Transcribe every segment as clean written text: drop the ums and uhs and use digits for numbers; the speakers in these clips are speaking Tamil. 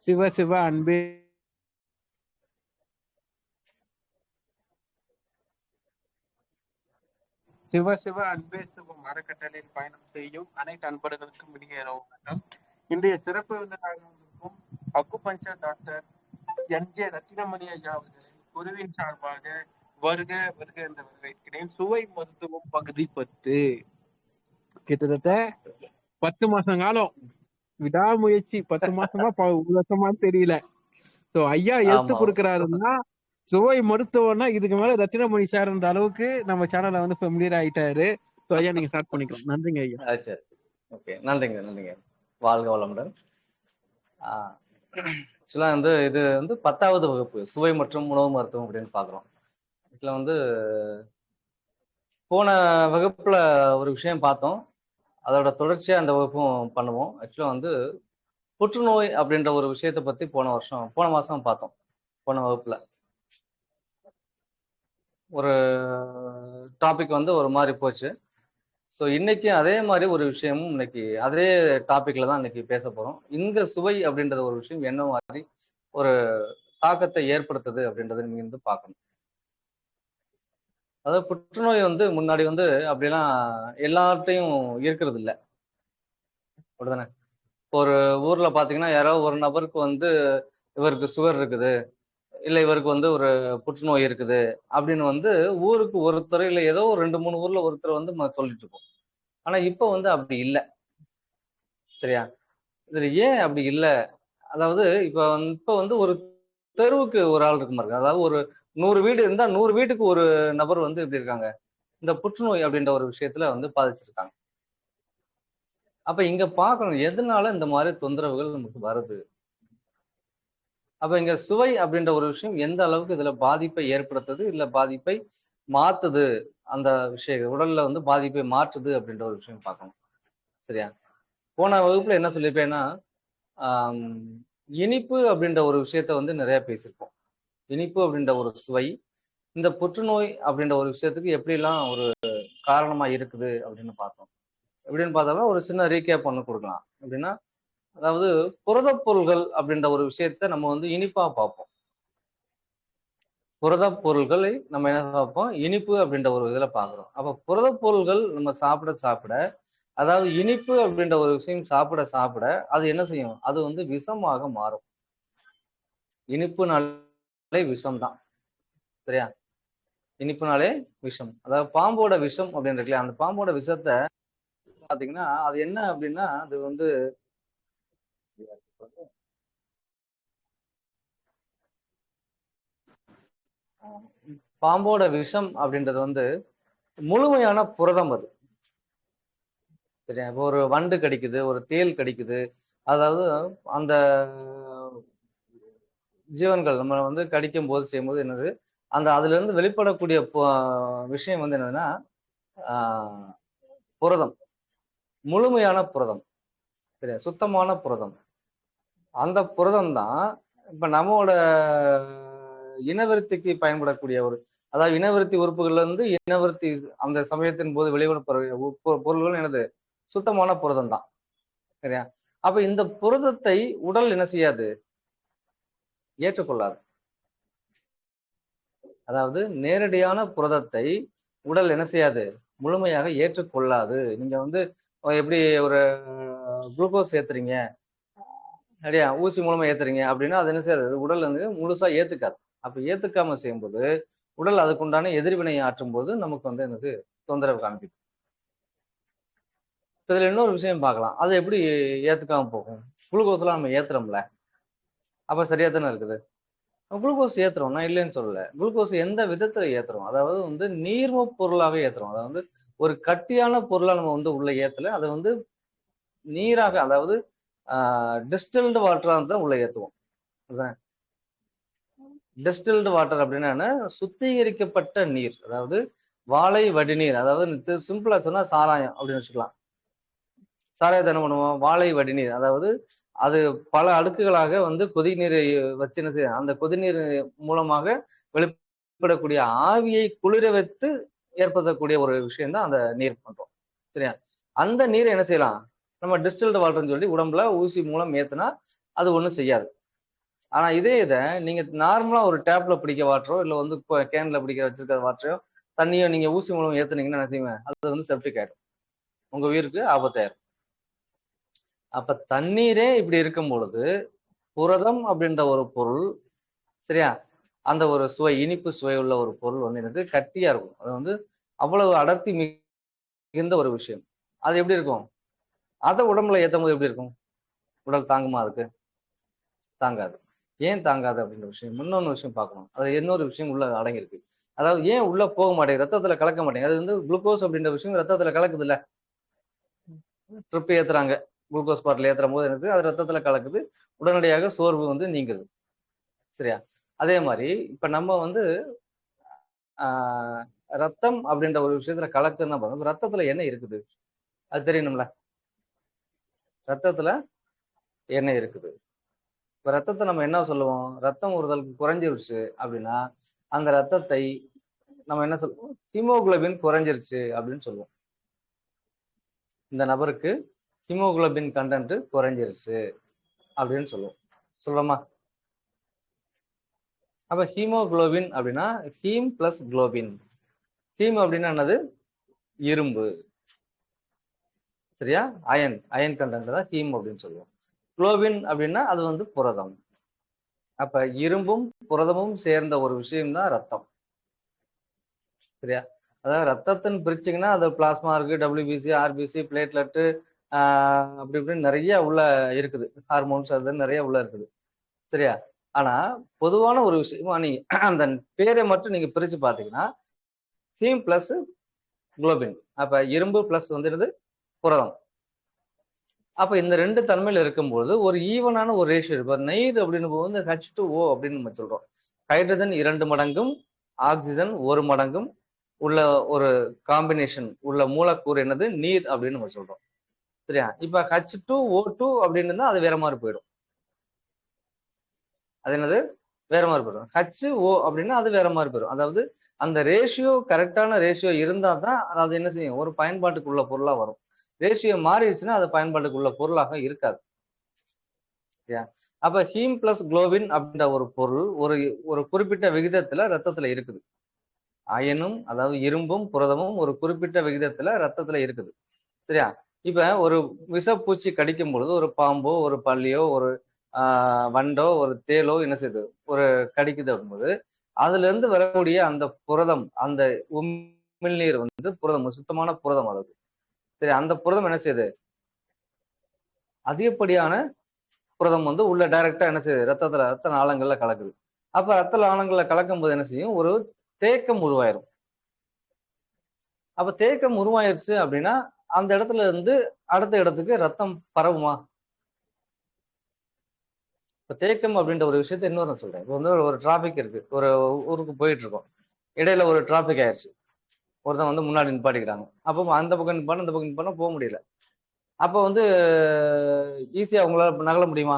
சிவ சிவ அன்பே சிவ சிவ அன்பே சிவம் அறக்கட்டளையில் பயணம் செய்யும் அனைத்து அன்பர்களுக்கும் இனிய இரவு வணக்கம். இன்றைய சிறப்பு விருந்தினருக்கும் அக்குபஞ்சர் டாக்டர் என்.ஜே. ரத்தினமணி ஐயா அவர்களை குருவின் சார்பாக வருக வருக என்று வரவேற்கிறேன். சுவை மருத்துவம் பகுதி 10. கிட்டத்தட்ட 10 மாசம் காலம் விடாமுயற்சி, 10 மாசமா வருஷமா தெரியல. சோ ஐயா எடுத்து கொடுக்கிறாருன்னா சுவை மருத்துவம்னா இதுக்கு மேல ரத்தினமணி சார்ன்ற அளவுக்கு நம்ம சேனல்ல வந்து ஃபெமிலியர் ஆயிட்டாரு. சோ ஐயா நீங்க ஸ்டார்ட் பண்ணிக்கலாம். நன்றிங்க ஐயா. சரி, ஓகே, நன்றிங்க. வாழ்க வளமுடன். ஆக்சுவலா வந்து இது வந்து 10வது வகுப்பு சுவை மற்றும் உணவு மருத்துவம் அப்படின்னு பாக்குறோம். இதுல வந்து போன வகுப்புல ஒரு விஷயம் பார்த்தோம், அதோட தொடர்ச்சியா அந்த வகுப்பும் பண்ணுவோம். ஆக்சுவலா வந்து புற்றுநோய் அப்படின்ற ஒரு விஷயத்தை பத்தி போன மாசம் பார்த்தோம். போன வகுப்புல ஒரு டாபிக் வந்து ஒரு மாதிரி போச்சு. ஸோ இன்னைக்கு அதே மாதிரி ஒரு விஷயமும் இன்னைக்கு அதே டாபிக்ல தான் இன்னைக்கு பேச போறோம். இங்க சுவை அப்படின்றது ஒரு விஷயம் என்ன மாதிரி ஒரு தாக்கத்தை ஏற்படுத்துது அப்படின்றத நீங்க வந்து பார்க்கணும். அதாவது புற்றுநோய் வந்து முன்னாடி வந்து அப்படிலாம் எல்லார்ட்டையும் இருக்கிறது இல்லை, அப்படிதானே? ஒரு ஊர்ல பாத்தீங்கன்னா யாராவது ஒரு நபருக்கு வந்து இவருக்கு சுகர் இருக்குது, இல்ல இவருக்கு வந்து ஒரு புற்றுநோய் இருக்குது அப்படின்னு வந்து ஊருக்கு ஒருத்தர் இல்ல ஏதோ ஒரு 2-3 ஊர்ல ஒருத்தர் வந்து சொல்லிட்டு இருக்கோம். ஆனா இப்ப வந்து அப்படி இல்லை, சரியா? இதுல ஏன் அப்படி இல்லை? அதாவது இப்ப வந்து ஒரு தெருவுக்கு ஒரு ஆள் இருக்கு பாருங்க. அதாவது ஒரு 100 வீடு இருந்தா 100 வீட்டுக்கு ஒரு நபர் வந்து எப்படி இருக்காங்க, இந்த புற்றுநோய் அப்படின்ற ஒரு விஷயத்துல வந்து பாதிச்சிருக்காங்க. அப்ப இங்க பார்க்கணும் எதனால இந்த மாதிரி தொந்தரவுகள் நமக்கு வருது. அப்ப இங்க சுவை அப்படின்ற ஒரு விஷயம் எந்த அளவுக்கு இதுல பாதிப்பை ஏற்படுத்துது, இல்ல பாதிப்பை மாத்துது, அந்த விஷயம் உடல்ல வந்து பாதிப்பை மாற்றுது அப்படின்ற ஒரு விஷயம் பார்க்கணும், சரியா? போன வகுப்புல என்ன சொல்லியிருப்பேன்னா, இனிப்பு அப்படின்ற ஒரு விஷயத்த வந்து நிறைய பேசியிருப்போம். இனிப்பு அப்படின்ற ஒரு சுவை இந்த புற்றுநோய் அப்படின்ற ஒரு விஷயத்துக்கு எப்படிலாம் ஒரு காரணமா இருக்குது அப்படின்னு பார்த்தோம். எப்படின்னு பார்த்தோம்னா ஒரு சின்ன ரீகேப் பண்ண கொடுக்கலாம். அப்படின்னா அதாவது புரதப் பொருள்கள் அப்படின்ற ஒரு விஷயத்த நம்ம வந்து இனிப்பா பார்ப்போம். புரதப் பொருள்களை நம்ம என்ன பார்ப்போம், இனிப்பு அப்படின்ற ஒரு இதுல பார்க்கிறோம். அப்ப புரதப் பொருள்கள் நம்ம சாப்பிட அதாவது இனிப்பு அப்படின்ற ஒரு விஷயம் சாப்பிட அது என்ன செய்யும், அது வந்து விஷமாக மாறும். இனிப்புனாலே விஷம் தான், சரியா? இனிப்புனாலே விஷம். அதாவது பாம்போட விஷம் அப்படின்னு இருக்குல்ல, அந்த பாம்போட விஷத்தை பாத்தீங்கன்னா அது என்ன அப்படின்னா அது வந்து பாம்போட விஷம் அப்படின்றது வந்து முழுமையான புரதம் அது, சரியா? இப்போ ஒரு வண்டு கடிக்குது, ஒரு தேல் கடிக்குது, அதாவது அந்த ஜீவன்கள் நம்ம வந்து கடிக்கும் போது செய்யும்போது என்னது, அந்த அதுல இருந்து வெளிப்படக்கூடிய விஷயம் வந்து என்னதுன்னா புரதம், முழுமையான புரதம், சரியா? சுத்தமான புரதம். அந்த புரதம் தான் இப்ப நம்மளோட இனவிருத்திக்கு பயன்படக்கூடிய ஒரு, அதாவது இனவிருத்தி உறுப்புகள்ல இருந்து இனவிருத்தி அந்த சமயத்தின் போது வெளிவிடப்படுற பொருள்கள் என்னது, சுத்தமான புரதம் தான், சரியா? அப்ப இந்த புரதத்தை உடல் என்ன செய்யாது, ஏற்றுக்கொள்ளாது. அதாவது நேரடியான புரதத்தை உடல் என்ன செய்யாது, முழுமையாக ஏற்றுக்கொள்ளாது. நீங்க வந்து எப்படி ஒரு குளுக்கோஸ் ஏத்துறீங்க, சரியா, ஊசி மூலமா ஏத்துறீங்க அப்படின்னா அது என்ன செய்யாது, உடல் வந்து முழுசா ஏத்துக்காது. அப்ப ஏத்துக்காம செய்யும்போது உடல் அதுக்குண்டான எதிர்வினை ஆற்றும் போது நமக்கு வந்து என்னது, தொந்தரவு காண்பிக்கும். இதுல இன்னொரு விஷயம் பார்க்கலாம், அது எப்படி ஏத்துக்காம போகும்? குளுக்கோஸ் எல்லாம் நம்ம ஏத்துறோம்ல, அப்ப சரியா தானே இருக்குது. குளுக்கோஸ் ஏத்துறோம், நான் இல்லைன்னு சொல்லல. குளுக்கோஸ் எந்த விதத்துல ஏத்துறோம், அதாவது வந்து நீர்ம பொருளாக ஏத்துறோம். அதாவது ஒரு கட்டியான பொருளா நம்ம வந்து உள்ள ஏத்தல, அதை வந்து நீராக, அதாவது டிஸ்டில்டு வாட்டரா தான் உள்ள ஏத்துவோம். டிஸ்டில்டு வாட்டர் அப்படின்னா என்ன, சுத்திகரிக்கப்பட்ட நீர், அதாவது வாழை வடிநீர், அதாவது சிம்பிளா சொன்னா சாராயம் அப்படின்னு வச்சுக்கலாம். சாராயத்தை என்ன பண்ணுவோம், வாழை வடிநீர், அதாவது அது பல அடுக்குகளாக வந்து கொதிநீரை வச்சு என்ன செய்ய, அந்த கொதிநீர் மூலமாக வெளிப்படக்கூடிய ஆவியை குளிர வைத்து ஏற்படுத்தக்கூடிய ஒரு விஷயம் தான் அந்த நீர் பண்றோம், சரியா? அந்த நீரை என்ன செய்யலாம், நம்ம டிஸ்டில்டு வாட்டர்னு சொல்லி உடம்புல ஊசி மூலம் ஏத்துனா அது ஒண்ணும் செய்யாது. ஆனா இதே இதை நீங்க நார்மலா ஒரு டேப்ல பிடிக்க வாட்டரோ இல்ல வந்து கேன்ல பிடிக்க வச்சிருக்கிற வாட்டரையோ தண்ணியோ நீங்க ஊசி மூலம் ஏத்துனீங்கன்னா என்ன செய்வேன், அது வந்து செப்டிக் ஆயிடும், உங்க உயிருக்கு ஆபத்தாயிரும். அப்ப தண்ணீரே இப்படி இருக்கும் பொழுது புரதம் அப்படின்ற ஒரு பொருள், சரியா, அந்த ஒரு சுவை, இனிப்பு சுவை உள்ள ஒரு பொருள் வந்து எனக்கு கட்டியா இருக்கும். அது வந்து அவ்வளவு அடர்த்தி மிகுந்த ஒரு விஷயம். அது எப்படி இருக்கும்? அத உடம்புல ஏத்தும் போது எப்படி இருக்கும்? உடல் தாங்குமா அதுக்கு? தாங்காது. ஏன் தாங்காது அப்படின்ற விஷயம், இன்னொன்னு விஷயம் பார்க்கணும். அது இன்னொரு விஷயம் உள்ள அடங்கியிருக்கு. அதாவது ஏன் உள்ள போக மாட்டேங்குது? ரத்தத்துல கலக்க மாட்டேங்குது. அது வந்து குளுக்கோஸ் அப்படின்ற விஷயம் ரத்தத்துல கலக்குதுல்ல. ட்ரிப் ஏத்துறாங்க. குளுக்கோஸ் பாட்டில் ஏத்துறம்போது எனக்கு அது ரத்தத்துல கலக்குது. உடனடியாக சோர்வு வந்து நீங்குது. சரியா? அதே மாரி இப்ப நம்ம வந்து ஆ ரத்தம் அப்படின்ற ஒரு விஷயத்துல கலக்குதுன்னா பாருங்க, ரத்தத்துல என்ன இருக்குது? அது தெரியணும்ல. ரத்தத்துல எண்ணெய் இருக்குது. இப்ப ரத்தத்த நம்ம என்ன சொல்லுவோம்? ரத்தம் ஊறுதல் குறைஞ்சிருச்சு அப்படின்னா, அந்த ரத்தத்தை நம்ம என்ன சொல்லுவோம்? ஹீமோகுளோபின் குறைஞ்சிருச்சு அப்படின்னு சொல்லுவோம். இந்த நபருக்கு ஹீமோகுளோபின் கன்டென்ட் குறைஞ்சிருச்சு அப்படின்னு சொல்லுவோம். சொல்றோமா? அப்ப ஹீமோகுளோபின் அப்படின்னா ஹீம் பிளஸ் குளோபின். ஹீம் அப்படின்னா என்னது? இரும்பு. சரியா? அயன் அயன் கன்டென்ட் தான் ஹீம் அப்படின்னு சொல்லுவோம். குளோபின் அப்படின்னா அது வந்து புரதம். அப்ப இரும்பும் புரதமும் சேர்ந்த ஒரு விஷயம் தான் ரத்தம். சரியா? அதாவது ரத்தத்தின் பிரிச்சிங்கன்னா அது பிளாஸ்மா இருக்கு, டபிள்யூபிசி, ஆர்பிசி, பிளேட்லெட்டு, அப்படி இப்படின்னு நிறைய உள்ள இருக்குது. ஹார்மோன்ஸ் அது நிறைய உள்ள இருக்குது. சரியா? ஆனா பொதுவான ஒரு விஷயமா நீங்க அந்த பேரை மட்டும் நீங்க பிரிச்சு பாத்தீங்கன்னா ஹீம் பிளஸ் குளோபின். அப்ப இரும்பு பிளஸ் வந்துடுது புரதம். அப்ப இந்த ரெண்டு தன்மையில இருக்கும்போது ஒரு ஈவனான ஒரு ரேஷியோ. இப்ப நெய்து அப்படின்னு போது H2O அப்படின்னு நம்ம சொல்றோம். ஹைட்ரஜன் 2 மடங்கும் ஆக்சிஜன் 1 மடங்கும் உள்ள ஒரு காம்பினேஷன் உள்ள மூலக்கூறு என்னது? நீர் அப்படின்னு நம்ம சொல்றோம். சரியா? இப்ப H2O2 அப்படின்னு இருந்தா அது வேற மாதிரி போயிடும். அது என்னது? வேற மாதிரி போயிடும். HO அப்படின்னா அது வேற மாதிரி போயிடும். அதாவது அந்த ரேஷியோ கரெக்டான ரேஷியோ இருந்தா தான் அது என்ன செய்யும்? ஒரு பயன்பாட்டுக்கு உள்ள பொருளா வரும். ரேஷியோ மாறிடுச்சுன்னா அது பயன்பாட்டுக்கு உள்ள பொருளாக இருக்காது. சரியா? அப்ப ஹீம் பிளஸ் குளோபின் அப்படின்ற ஒரு பொருள் ஒரு ஒரு குறிப்பிட்ட விகிதத்துல ரத்தத்துல இருக்குது. அயனும் அதாவது இரும்பும் புரதமும் ஒரு குறிப்பிட்ட விகிதத்துல ரத்தத்துல இருக்குது. சரியா? இப்ப ஒரு விஷப்பூச்சி கடிக்கும் பொழுது ஒரு பாம்போ ஒரு பல்லியோ ஒரு வண்டோ ஒரு தேளோ என்ன செய்யுது? ஒரு கடிக்குது அப்படிங்கும்போது அதுல இருந்து வரக்கூடிய அந்த புரதம், அந்த உமிழ்நீர் வந்து புரதம், சுத்தமான புரதம் அது. சரி, அந்த புரதம் என்ன செய்யுது? அதிகப்படியான புரதம் வந்து உள்ள டைரக்டா என்ன செய்யுது? ரத்த நாளங்கள்ல கலக்குது. அப்ப ரத்த நாளங்கள்ல கலக்கும் போது என்ன செய்யும்? ஒரு தேக்கம் உருவாயிரும். அப்ப தேக்கம் உருவாயிருச்சு அப்படின்னா அந்த இடத்துல இருந்து அடுத்த இடத்துக்கு ரத்தம் பரவுமா? இப்ப தேக்கம் அப்படின்ற ஒரு விஷயத்த இன்னொரு நான் சொல்றேன். இப்ப வந்து ஒரு டிராபிக் இருக்கு. ஒரு ஊருக்கு போயிட்டு இருக்கோம். இடையில ஒரு டிராபிக் ஆயிருச்சு. ஒருத்தன் வந்து முன்னாடி நிப்பாட்டிக்கிறாங்க. அப்போ அந்த பக்கம் நிப்பாட்டணும், இந்த பக்கம் நிப்பாட்டணும், போக முடியல. அப்ப வந்து ஈஸியா உங்களால நகல முடியுமா?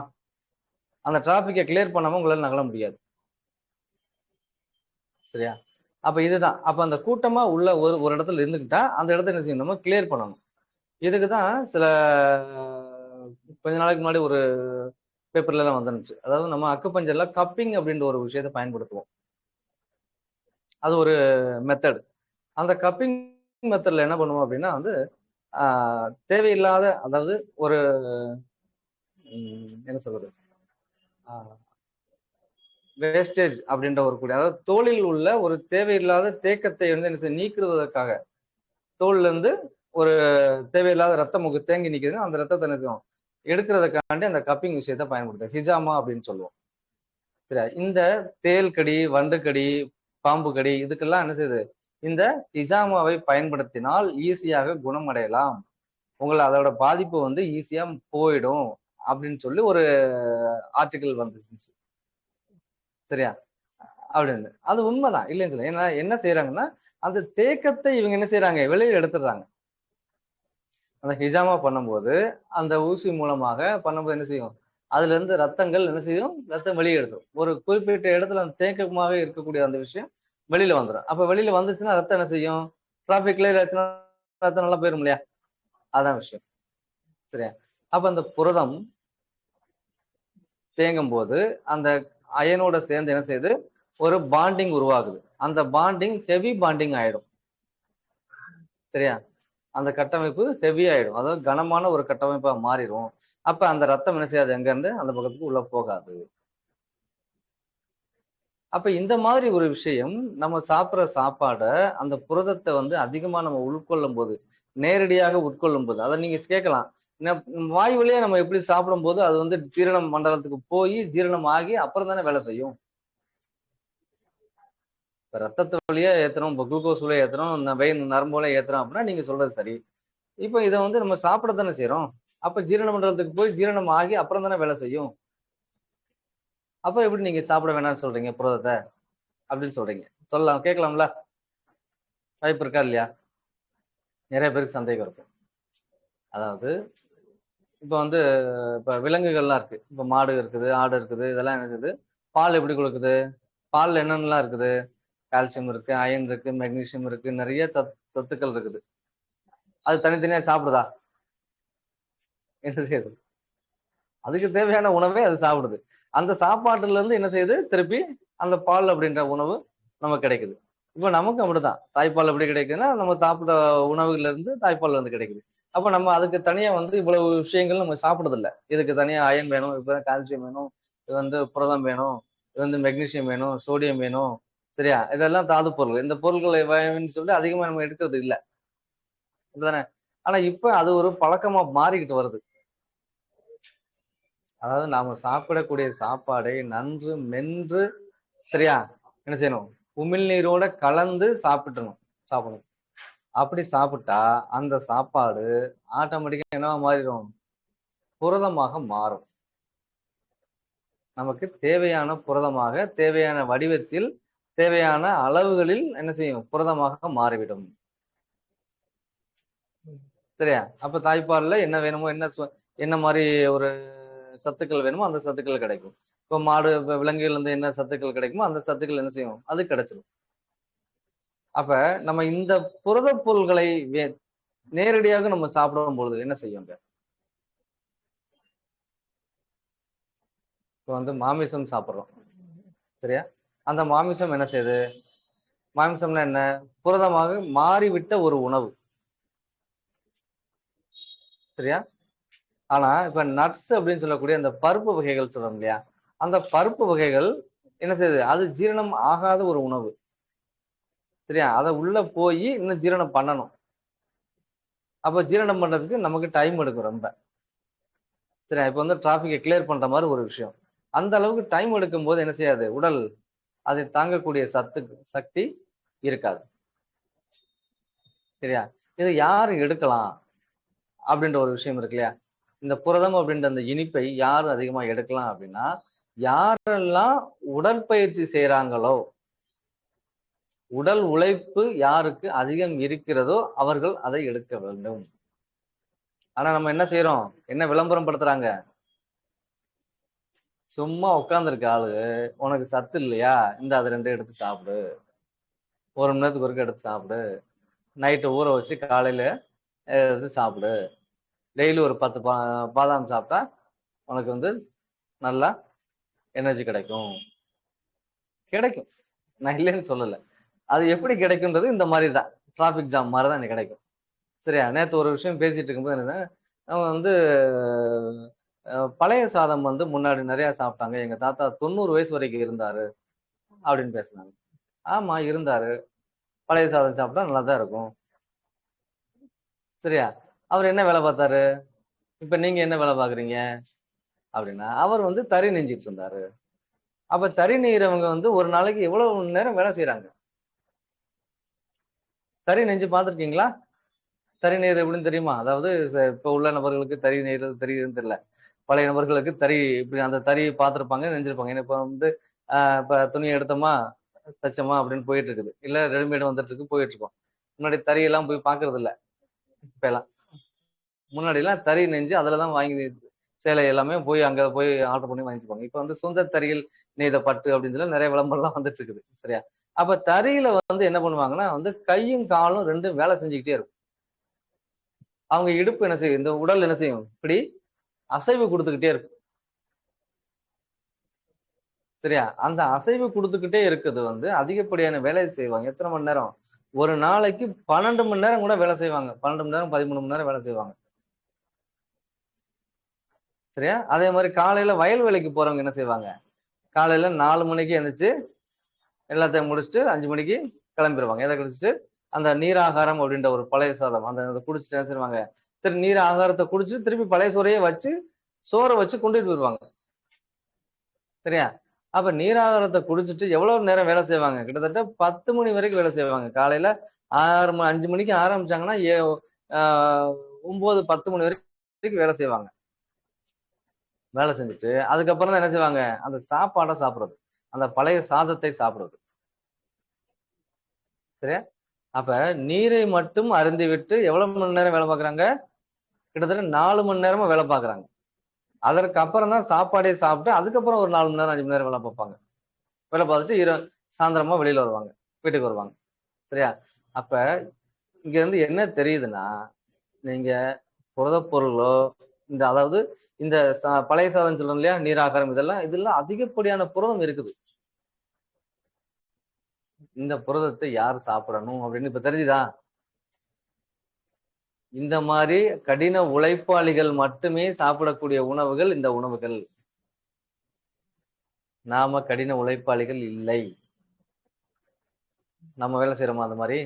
அந்த டிராபிக்கை கிளியர் பண்ணாம உங்களால நகல முடியாது. சரியா? அப்ப இதுதான். அப்ப அந்த கூட்டமா உள்ள ஒரு ஒரு இடத்துல இருந்துக்கிட்டா அந்த இடத்த என்ன செய்யணும்? நம்ம கிளியர் பண்ணணும். இதுக்கு தான் சில கொஞ்ச நாளைக்கு முன்னாடி ஒரு பேப்பர்ல எல்லாம் வந்துருந்துச்சு. அதாவது நம்ம அக்குபஞ்சர்ல கப்பிங் அப்படின்ற ஒரு விஷயத்தை பயன்படுத்துவோம். அது ஒரு மெத்தட். அந்த கப்பிங் மெத்தட்ல என்ன பண்ணுவோம் அப்படின்னா வந்து தேவையில்லாத, அதாவது ஒரு என்ன சொல்றது, வேஸ்டேஜ் அப்படின்ற ஒரு கூடிய, அதாவது தோலில் உள்ள ஒரு தேவையில்லாத தேக்கத்தை வந்து என்ன செய்ய நீக்குவதற்காக தோல்ல இருந்து ஒரு தேவையில்லாத ரத்தம் தேங்கி நிக்குதுன்னா அந்த ரத்தத்தை நிற்கும் எடுக்கிறதுக்காண்டி அந்த கப்பிங் விஷயத்தை பயன்படுத்தும். ஹிஜாமா அப்படின்னு சொல்லுவோம். சரியா? இந்த தேல் கடி, வண்டு கடி, பாம்பு கடி இதுக்கெல்லாம் என்ன செய்யுது? இந்த ஹிஜாமாவை பயன்படுத்தினால் ஈஸியாக குணமடையலாம், உங்களை அதோட பாதிப்பு வந்து ஈஸியா போயிடும் அப்படின்னு சொல்லி ஒரு ஆர்டிகிள் வந்துச்சு. சரியா? அப்படின்னு அது உண்மைதான், இல்லைன்னு சொல்ல. ஏன்னா என்ன செய்யறாங்கன்னா அந்த தேக்கத்தை இவங்க என்ன செய்யறாங்க? வெளியில எடுத்துடுறாங்க. அந்த ஹிஜாமா பண்ணும்போது அந்த ஊசி மூலமாக பண்ணும்போது என்ன செய்யும்? அதுல இருந்து ரத்தங்கள் என்ன செய்யும்? ரத்தம் வெளியே எடுத்துரும். ஒரு குறிப்பிட்ட இடத்துல அந்த தேக்கமாவே இருக்கக்கூடிய அந்த விஷயம் வெளியில வந்துடும். அப்ப வெளியில வந்துச்சுன்னா ரத்தம் என்ன செய்யும்? டிராபிக்ல ரத்தம் நல்லா போயிரும் இல்லையா? அதான் விஷயம். சரியா? அப்ப அந்த புரதம் தேங்கும் போது அந்த அயனோட சேர்ந்து என்ன செய்யுது, ஒரு பாண்டிங் உருவாகுது. அந்த பாண்டிங் ஹெவி பாண்டிங் ஆயிடும். சரியா? அந்த கட்டமைப்பு ஹெவி ஆயிடும். அதாவது கனமான ஒரு கட்டமைப்பா மாறிடும். அப்ப அந்த ரத்தம் என்ன செய்யாது, எங்க இருந்து அந்த பக்கத்துக்கு உள்ள போகாது. அப்ப இந்த மாதிரி ஒரு விஷயம், நம்ம சாப்பிடுற சாப்பாட அந்த புரதத்தை வந்து அதிகமா நம்ம உட்கொள்ளும் போது, நேரடியாக உட்கொள்ளும் போது, அதை நீங்க கேட்கலாம். வாய் வழியா நம்ம எப்படி சாப்பிடும் போது அது வந்து ஜீரண மண்டலத்துக்கு போய் ஜீரணம் ஆகி அப்புறம் தானே வேலை செய்யும். இப்ப ரத்தத்து வழியா ஏத்துறோம், இப்ப குளுக்கோஸ் வழியா ஏத்துறோம், வெயின் நரம்பு வழியா ஏத்துறோம் அப்படின்னா நீங்க சொல்றது சரி. இப்ப இதை வந்து நம்ம சாப்பிட தானே செய்யறோம். அப்ப ஜீரண மண்டலத்துக்கு போய் ஜீரணம் ஆகி அப்புறம் தானே வேலை செய்யும். அப்ப எப்படி நீங்க சாப்பிட வேணாம்னு சொல்றீங்க புரதத்தை அப்படின்னு சொல்றீங்க? சொல்லலாம், கேட்கலாம்ல? வாய்ப்பு இருக்கா இல்லையா? நிறைய பேருக்கு சந்தேகம் இருக்கும். அதாவது இப்ப வந்து இப்ப விலங்குகள்லாம் இருக்கு. இப்ப மாடு இருக்குது, ஆடு இருக்குது, இதெல்லாம் என்ன செய்யுது, பால் எப்படி கொடுக்குது? பால்ல என்னென்னலாம் இருக்குது? கால்சியம் இருக்கு, அயன் இருக்கு, மெக்னீசியம் இருக்கு, நிறைய சத்துக்கள் இருக்குது. அது தனித்தனியா சாப்பிடுதா? என்ன செய்யுது? அதுக்கு தேவையான உணவே அது சாப்பிடுது. அந்த சாப்பாட்டுல இருந்து என்ன செய்யுது, திருப்பி அந்த பால் அப்படின்ற உணவு நமக்கு கிடைக்குது. இப்ப நமக்கும் அப்படிதான். தாய்ப்பால் எப்படி கிடைக்குதுன்னா நம்ம சாப்பிட்ட உணவுகள்ல இருந்து தாய்ப்பால் வந்து கிடைக்குது. அப்ப நம்ம அதுக்கு தனியா வந்து இவ்வளவு விஷயங்கள் நம்ம சாப்பிடுறது இல்ல. இதுக்கு தனியா அயன் வேணும், இப்ப கால்சியம் வேணும், இது வந்து புரதம் வேணும், இது வந்து மெக்னீசியம் வேணும், சோடியம் வேணும். சரியா? இதெல்லாம் தாது பொருள். இந்த பொருட்களை வேணும்னு சொல்லி அதிகமா நம்ம எடுக்கிறது இல்ல. அப்படிதானே? ஆனா இப்ப அது ஒரு பழக்கமா மாறிக்கிட்டு வருது. அதாவது நாம சாப்பிடக்கூடிய சாப்பாடை நன்று மென்று, சரியா, என்ன செய்யணும், உமிழ்நீரோட கலந்து சாப்பிடணும். அப்படி சாப்பிட்டா அந்த சாப்பாடு ஆட்டோமேட்டிக்கா என்னவா மாறிடும், புரதமாக மாறும். நமக்கு தேவையான புரதமாக, தேவையான வடிவத்தில், தேவையான அளவுகளில் என்ன செய்யும், புரதமாக மாறிவிடும். சரியா? அப்ப தாய்ப்பால்ல என்ன வேணுமோ, என்ன மாதிரி ஒரு சத்துக்கள் வேணுமோ அந்த சத்துக்கள் கிடைக்கும். இப்ப மாடு, விலங்குகள் இருந்து என்ன சத்துக்கள் கிடைக்குமோ அந்த சத்துக்கள் என்ன செய்யும், அது கிடைச்சிடும். அப்ப நம்ம இந்த புரத பொருள்களை நேரடியாக நம்ம சாப்பிடும் பொழுது என்ன செய்யும்? இப்ப வந்து மாமிசம் சாப்பிடுறோம். சரியா? அந்த மாமிசம் என்ன செய்யுது? மாமிசம்னா என்ன? புரதமாக மாறிவிட்ட ஒரு உணவு. சரியா? ஆனா இப்ப நட்ஸ் அப்படின்னு சொல்லக்கூடிய அந்த பருப்பு வகைகள் சொல்றோம் இல்லையா, அந்த பருப்பு வகைகள் என்ன செய்யுது, அது ஜீரணம் ஆகாத ஒரு உணவு. சரியா? அதை உள்ள போய் இன்னும் ஜீரணம் பண்ணணும். அப்ப ஜீரணம் பண்றதுக்கு நமக்கு டைம் எடுக்கும் ரொம்ப. சரியா? இப்ப வந்து டிராபிக்கை கிளியர் பண்ற மாதிரி ஒரு விஷயம். அந்த அளவுக்கு டைம் எடுக்கும் போது என்ன செய்யாது, உடல் அதை தாங்கக்கூடிய சக்தி இருக்காது. சரியா? இது யாரு எடுக்கலாம் அப்படின்ற ஒரு விஷயம் இருக்கு இல்லையா? இந்த புரதம் அப்படின்ற அந்த இனிப்பை யார் அதிகமா எடுக்கலாம் அப்படின்னா, யாரெல்லாம் உடற்பயிற்சி செய்யறாங்களோ, உடல் உழைப்பு யாருக்கு அதிகம் இருக்கிறதோ அவர்கள் அதை எடுக்க வேண்டும். ஆனா நம்ம என்ன செய்யறோம், என்ன விளம்பரம் படுத்துறாங்க, சும்மா உட்கார்ந்துருக்க ஆளு, உனக்கு சத்து இல்லையா, இந்த அது 2 எடுத்து சாப்பிடு, 1 மணி நேரத்துக்கு ஒருக்க எடுத்து சாப்பிடு, நைட்டு ஊற வச்சு காலையில எடுத்து சாப்பிடு, டெய்லி ஒரு 10 பாதாம் சாப்பிட்டா உனக்கு வந்து நல்லா எனர்ஜி கிடைக்கும். கிடைக்கும், நான் இல்லைன்னு சொல்லல. அது எப்படி கிடைக்கும்ன்றது இந்த மாதிரி தான், டிராபிக் ஜாம் மாதிரி தான் எனக்கு கிடைக்கும். சரியா? நேத்து ஒரு விஷயம் பேசிட்டு இருக்கும்போது என்னன்னா, அவங்க வந்து பழைய சாதம் வந்து முன்னாடி நிறைய சாப்பிட்டாங்க, எங்க தாத்தா 90 வயசு வரைக்கும் இருந்தாரு அப்படின்னு பேசினாங்க. ஆமா இருந்தாரு, பழைய சாதம் சாப்பிட்டா நல்லா தான் இருக்கும். சரியா? அவர் என்ன வேலை பார்த்தாரு? இப்ப நீங்க என்ன வேலை பாக்குறீங்க அப்படின்னா, அவர் வந்து தறி நெஞ்சிட்டு இருந்தாரு. அப்ப தறி நெய்யறவங்க வந்து ஒரு நாளைக்கு எவ்வளவு மணி நேரம் வேலை செய்யறாங்க? தறி நெஞ்சு பார்த்திருக்கீங்களா? தறி நெய்யறது எப்படின்னு தெரியுமா? அதாவது இப்ப உள்ள நபர்களுக்கு தறி நெய்யறது தெரியுதுன்னு தெரியல. பழைய நபர்களுக்கு தறி இப்படி அந்த தறி பார்த்திருப்பாங்க, நெஞ்சிருப்பாங்க. ஏன்னா இப்ப வந்து இப்ப துணி எடுத்தோமா, தச்சோமா அப்படின்னு போயிட்டு இருக்குது. இல்ல ரெடிமேட் வந்துட்டு இருக்கு, போயிட்டு இருக்கோம். முன்னாடி தறி எல்லாம் போய் பாக்குறது இல்ல இப்ப எல்லாம். முன்னாடி எல்லாம் தறி நெஞ்சு அதுலதான் வாங்கி சேலை எல்லாமே போய் அங்க போய் ஆர்டர் பண்ணி வாங்கிப்பாங்க. இப்ப வந்து சொந்த தறியில் நெய்த பட்டு அப்படின்னு சொல்லி நிறைய விளம்பரம் எல்லாம் வந்துட்டு இருக்குது. சரியா? அப்ப தறியில வந்து என்ன பண்ணுவாங்கன்னா வந்து கையும் காலும் ரெண்டும் வேலை செஞ்சுக்கிட்டே இருக்கும். அவங்க இடுப்பு என்ன செய்யும், இந்த உடல் என்ன செய்யும், இப்படி அசைவு கொடுத்துக்கிட்டே இருக்கும். சரியா? அந்த அசைவு கொடுத்துக்கிட்டே இருக்குது வந்து அதிகப்படியான வேலை செய்வாங்க. எத்தனை மணி நேரம்? ஒரு நாளைக்கு 12 மணி நேரம் கூட வேலை செய்வாங்க. 12 மணி நேரம், 13 மணி நேரம் வேலை செய்வாங்க. சரியா? அதே மாதிரி காலையில வயல் வேலைக்கு போறவங்க என்ன செய்வாங்க? காலையில 4 மணிக்கு எந்திரிச்சு எல்லாத்தையும் முடிச்சுட்டு 5 மணிக்கு கிளம்பிருவாங்க. எதை குடிச்சிட்டு அந்த நீராகாரம் அப்படின்ற ஒரு பழைய சாதம் அந்த குடிச்சிட்டு என்ன செய்வாங்க? திருப்பி நீர் ஆகாரத்தை குடிச்சிட்டு திருப்பி பழைய சோறையே வச்சு சோறை வச்சு கொண்டுட்டு வருவாங்க. சரியா? அப்ப நீராகாரத்தை குடிச்சிட்டு எவ்வளவு நேரம் வேலை செய்வாங்க? கிட்டத்தட்ட 10 மணி வரைக்கும் வேலை செய்வாங்க. காலையில 5 மணிக்கு ஆரம்பிச்சாங்கன்னா 9, 10 மணி வரைக்கும் வேலை செய்வாங்க. வேலை செஞ்சுட்டு அதுக்கப்புறம் தான் என்ன செய்வாங்க? அந்த சாப்பாடை சாப்பிடுறது. அந்த பழைய சாதத்தை சாப்பிடுறது. சரியா? அப்ப நீரை மட்டும் அருந்திவிட்டு எவ்வளவு மணி நேரம் வேலை பார்க்கறாங்க? கிட்டத்தட்ட 4 மணி நேரமா வேலை பார்க்கறாங்க. அதற்கு அப்புறம் தான் சாப்பாடே சாப்பிட்டு அதுக்கப்புறம் ஒரு 4 மணி நேரம் 5 மணி நேரம் வேலை பார்ப்பாங்க. வேலை பார்த்துட்டு சாயந்தரமா வெளியில வருவாங்க. வீட்டுக்கு வருவாங்க. சரியா? அப்ப இங்க இருந்து என்ன தெரியுதுன்னா, நீங்க புரதப் பொருளோ அதாவது இந்த பழைய சாதம் சொல்றோம் இல்லையா? நீராகாரம் இதெல்லாம் அதிகப்படியான புரதம் இருக்குது. இந்த புரதத்தை யார் சாப்பிடணும் அப்படின்னு இப்ப தெரிஞ்சுதா? இந்த மாதிரி கடின உழைப்பாளிகள் மட்டுமே சாப்பிடக்கூடிய உணவுகள் இந்த உணவுகள். நாம கடின உழைப்பாளிகள் இல்லை. நம்ம வேலை செய்யறோமா அந்த மாதிரி?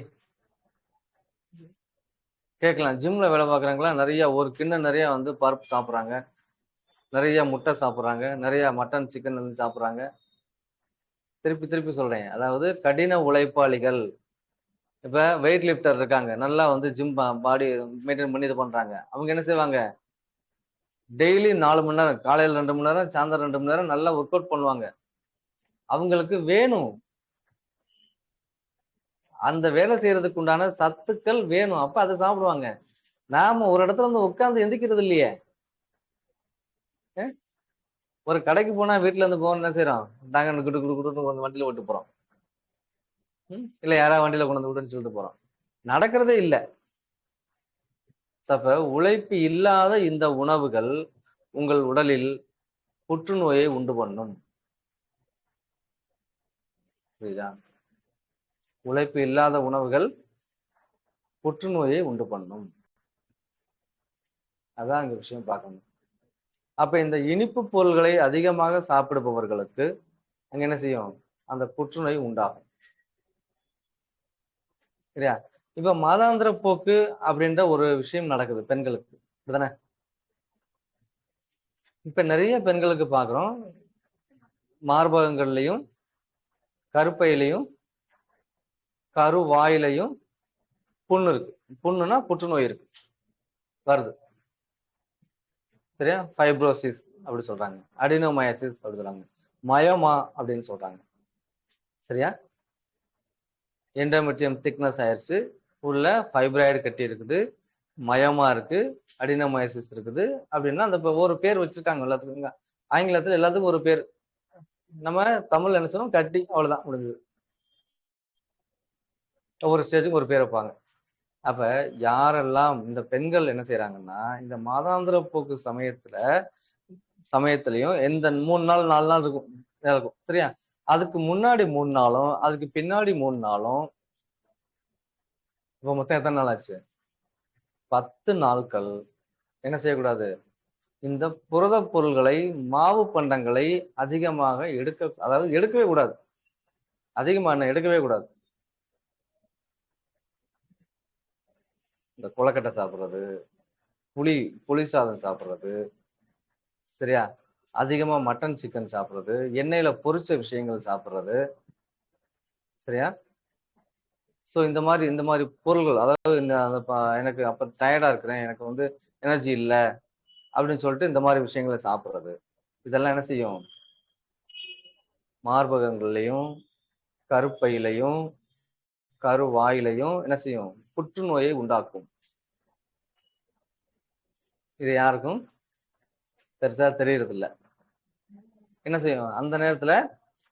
கேட்கலாம். ஜிம்ல வேலை பார்க்கறவங்களா நிறைய ஒரு கிண்ணம் நிறைய வந்து பருப்பு சாப்பிடுறாங்க, நிறைய முட்டை சாப்பிடுறாங்க, நிறைய மட்டன் சிக்கன் சாப்பிடுறாங்க. திருப்பி திருப்பி சொல்றேன். அதாவது கடின உழைப்பாளிகள். இப்ப வெயிட் லிப்டர் இருக்காங்க. நல்லா வந்து ஜிம் பாடி மெயின்டைன் பண்ணி இது பண்றாங்க. அவங்க என்ன செய்வாங்க? டெய்லி 4 மணி நேரம், காலையில 2 மணி நேரம், சாயந்தரம் 2 மணி நேரம் நல்லா ஒர்க் அவுட் பண்ணுவாங்க. அவங்களுக்கு வேணும். அந்த வேலை செய்யறதுக்கு உண்டான சத்துக்கள் வேணும். அப்ப அதை சாப்பிடுவாங்க. நாம ஒரு இடத்துல வந்து உட்கார்ந்து எந்திக்கிறது இல்லையே. ஒரு கடைக்கு போனா வீட்டுல இருந்து போகணும் என்ன செய்யறோம்? நாங்க குடு குடு குடுன்னு வண்டியில ஓட்டு போறோம். இல்ல யாராவது வண்டியில கொண்டு வந்து விடுன்னு சொல்லிட்டு போறோம். நடக்கிறதே இல்ல. அப்ப உழைப்பு இல்லாத இந்த உணவுகள் உங்கள் உடலில் புற்றுநோயை உண்டு பண்ணும். புரியுதா? உழைப்பு இல்லாத உணவுகள் புற்றுநோயை உண்டு பண்ணும். அதான் இங்க விஷயம் பார்க்கணும். அப்ப இந்த இனிப்பு பொருள்களை அதிகமாக சாப்பிடுபவர்களுக்கு அங்க என்ன செய்யும்? அந்த புற்றுநோய் உண்டாகும். சரியா? இப்ப மாதாந்திர போக்கு அப்படின்ற ஒரு விஷயம் நடக்குது பெண்களுக்கு. அப்படிதானே? இப்ப நிறைய பெண்களுக்கு பாக்குறோம் மார்பகங்கள்லயும் கருப்பையிலையும் கருவாயிலையும் புண்ணு இருக்கு. புண்ணுனா புற்றுநோய் இருக்கு, வருது. சரியா? ஃபைப்ரோசிஸ் அப்படி சொல்றாங்க, அடினோமயோசிஸ் அப்படி சொல்றாங்க, மயோமா அப்படின்னு சொல்றாங்க. சரியா? எண்டோமெட்ரியம் திக்னஸ் ஆயிடுச்சு, உள்ள ஃபைப்ராய்டு கட்டி இருக்குது, மயோமா இருக்கு, அடினோமயோசிஸ் இருக்குது அப்படின்னா அந்த ஒரு பேர் வச்சிருக்காங்க எல்லாத்துக்கும். ஆங்கிலத்துல எல்லாத்துக்கும் ஒரு பேர். நம்ம தமிழ்ல என்ன சொல்றோம்? கட்டி, அவ்வளவுதான், முடிஞ்சது. ஒவ்வொரு ஸ்டேஜுக்கும் ஒரு பேர் வைப்பாங்க. அப்ப யாரெல்லாம் இந்த பெண்கள் என்ன செய்யறாங்கன்னா இந்த மாதாந்திர போக்கு சமயத்திலையும் எந்த 3 நாள் 4 நாள் இருக்கும். சரியா? அதுக்கு முன்னாடி 3 நாளும் அதுக்கு பின்னாடி 3 நாளும் இப்ப மொத்தம் எத்தனை நாள் ஆச்சு? 10 நாட்கள் என்ன செய்யக்கூடாது? இந்த புரத பொருள்களை, மாவு பண்டங்களை அதிகமாக அதாவது எடுக்கவே கூடாது. அதிகமான எடுக்கவே கூடாது. இந்த கொலக்கட்டை சாப்பிடுறது, புளி சாதம் சாப்பிடுறது, சரியா? அதிகமா மட்டன் சிக்கன் சாப்பிடுறது, எண்ணெயில பொரிச்ச விஷயங்கள் சாப்பிடுறது, சரியா? சோ இந்த மாதிரி பொருள்கள், அதாவது எனக்கு அப்ப டயர்டா இருக்கிறேன், எனக்கு வந்து எனர்ஜி இல்லை அப்படின்னு சொல்லிட்டு இந்த மாதிரி விஷயங்களை சாப்பிடுறது, இதெல்லாம் என்ன செய்யும்? மார்பகங்கள்லையும் கருப்பையிலையும் கருவாயிலையும் என்ன செய்யும்? புற்றுநோயை உண்டாக்கும். இது யாருக்கும் பெருசா தெரியறது இல்ல. என்ன செய்யும்? அந்த நேரத்துல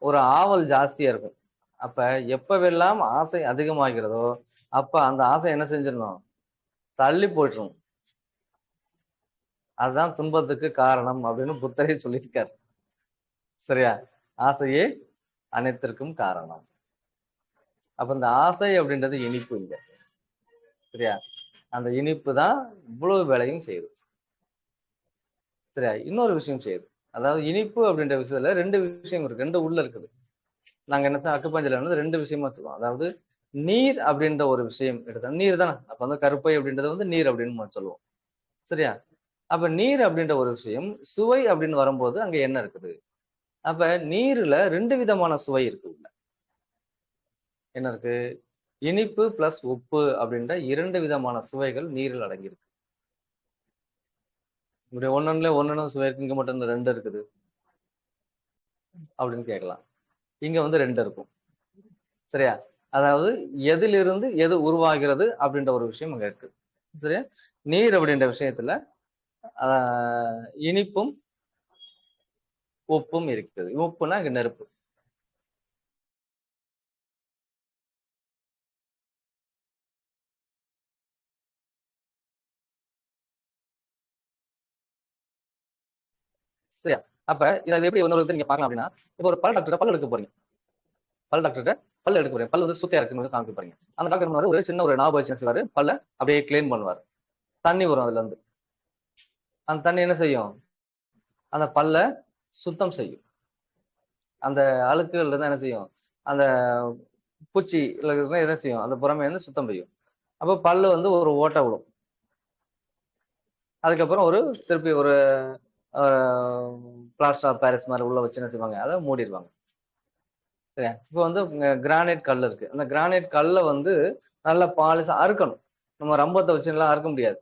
ஒரு ஆவல் ஜாஸ்தியா இருக்கும். அப்ப எப்பவெல்லாம் ஆசை அதிகமாகிறதோ அப்ப அந்த ஆசை என்ன செஞ்சிடணும்? தள்ளி போயிட்டுரும். அதுதான் துன்பத்துக்கு காரணம் அப்படின்னு புத்தரே சொல்லியிருக்காரு. சரியா? ஆசையே அனைத்திற்கும் காரணம். அப்ப இந்த ஆசை அப்படின்றது இனிப்பு இல்லை, சரியா? அந்த இனிப்பு தான் இவ்வளவு வேலையும் செய்யுது, சரியா? இன்னொரு விஷயம் செய்யுது. அதாவது இனிப்பு அப்படின்ற விஷயத்துல ரெண்டு விஷயம் இருக்கு, ரெண்டு உள்ள இருக்குது. நாங்க என்ன அக்குப்பஞ்சல வந்து ரெண்டு விஷயமா சொல்லுவோம். அதாவது நீர் அப்படின்ற ஒரு விஷயம் எடுத்தா நீர் தானே, அப்ப வந்து கருப்பை அப்படின்றது வந்து நீர் அப்படின்னு சொல்லுவோம், சரியா? அப்ப நீர் அப்படின்ற ஒரு விஷயம், சுவை அப்படின்னு வரும்போது அங்க என்ன இருக்குது? அப்ப நீர்ல ரெண்டு விதமான சுவை இருக்கு உள்ள. என்ன இருக்கு? இனிப்பு பிளஸ் உப்பு அப்படின்ற இரண்டு விதமான சுவைகள் நீரில் அடங்கியிருக்கு. இப்படி ஒன்னொன்னு சுவை இருக்கு, இங்க மட்டும் ரெண்டு இருக்குது அப்படின்னு கேட்கலாம். இங்க வந்து ரெண்டு இருக்கும், சரியா? அதாவது எதிலிருந்து எது உருவாகிறது அப்படின்ற ஒரு விஷயம் அங்க இருக்கு, சரியா? நீர் அப்படின்ற விஷயத்துல இனிப்பும் உப்பும் இருக்குது. உப்புனா இங்க நெருப்பு. சரியா? அப்ப இதை எப்படி இன்னொரு நீங்க பார்க்கலாம் அப்படின்னா, இப்போ ஒரு பல் டாக்டர் பல் எடுக்க போறீங்க, பல் டாக்டர் பல் எடுக்க போறீங்க, பல் வந்து சுத்தியா இருக்குன்னு காமிக்க போறீங்க. அந்த டாக்டர் ஒரு சின்ன ஒரு ஞாபகம் வச்சு செய்வாரு, பல்ல அப்படியே கிளீன் பண்ணுவார். தண்ணி வரும் அதுல இருந்து. அந்த தண்ணி என்ன செய்யும்? அந்த பல்ல சுத்தம் செய்யும். அந்த அழுக்குகள் இருந்தா என்ன செய்யும்? அந்த பூச்சி என்ன செய்யும்? அந்த புறமே வந்து சுத்தம் செய்யும். அப்போ பல்லு வந்து ஒரு ஓட்டை விடும். அதுக்கப்புறம் ஒரு திருப்பி ஒரு பிளாஸ்டர் ஆஃப் பாரிஸ் மாதிரி உள்ள வச்சு என்ன செய்வாங்க? அதை மூடிடுவாங்க, சரியா? இப்போ வந்து கிரானைட் கல் இருக்கு. அந்த கிரானைட் கல்லை வந்து நல்லா பாலிஷா அறுக்கணும். நம்ம ரம்பத்தை வச்சு எல்லாம் அறுக்க முடியாது,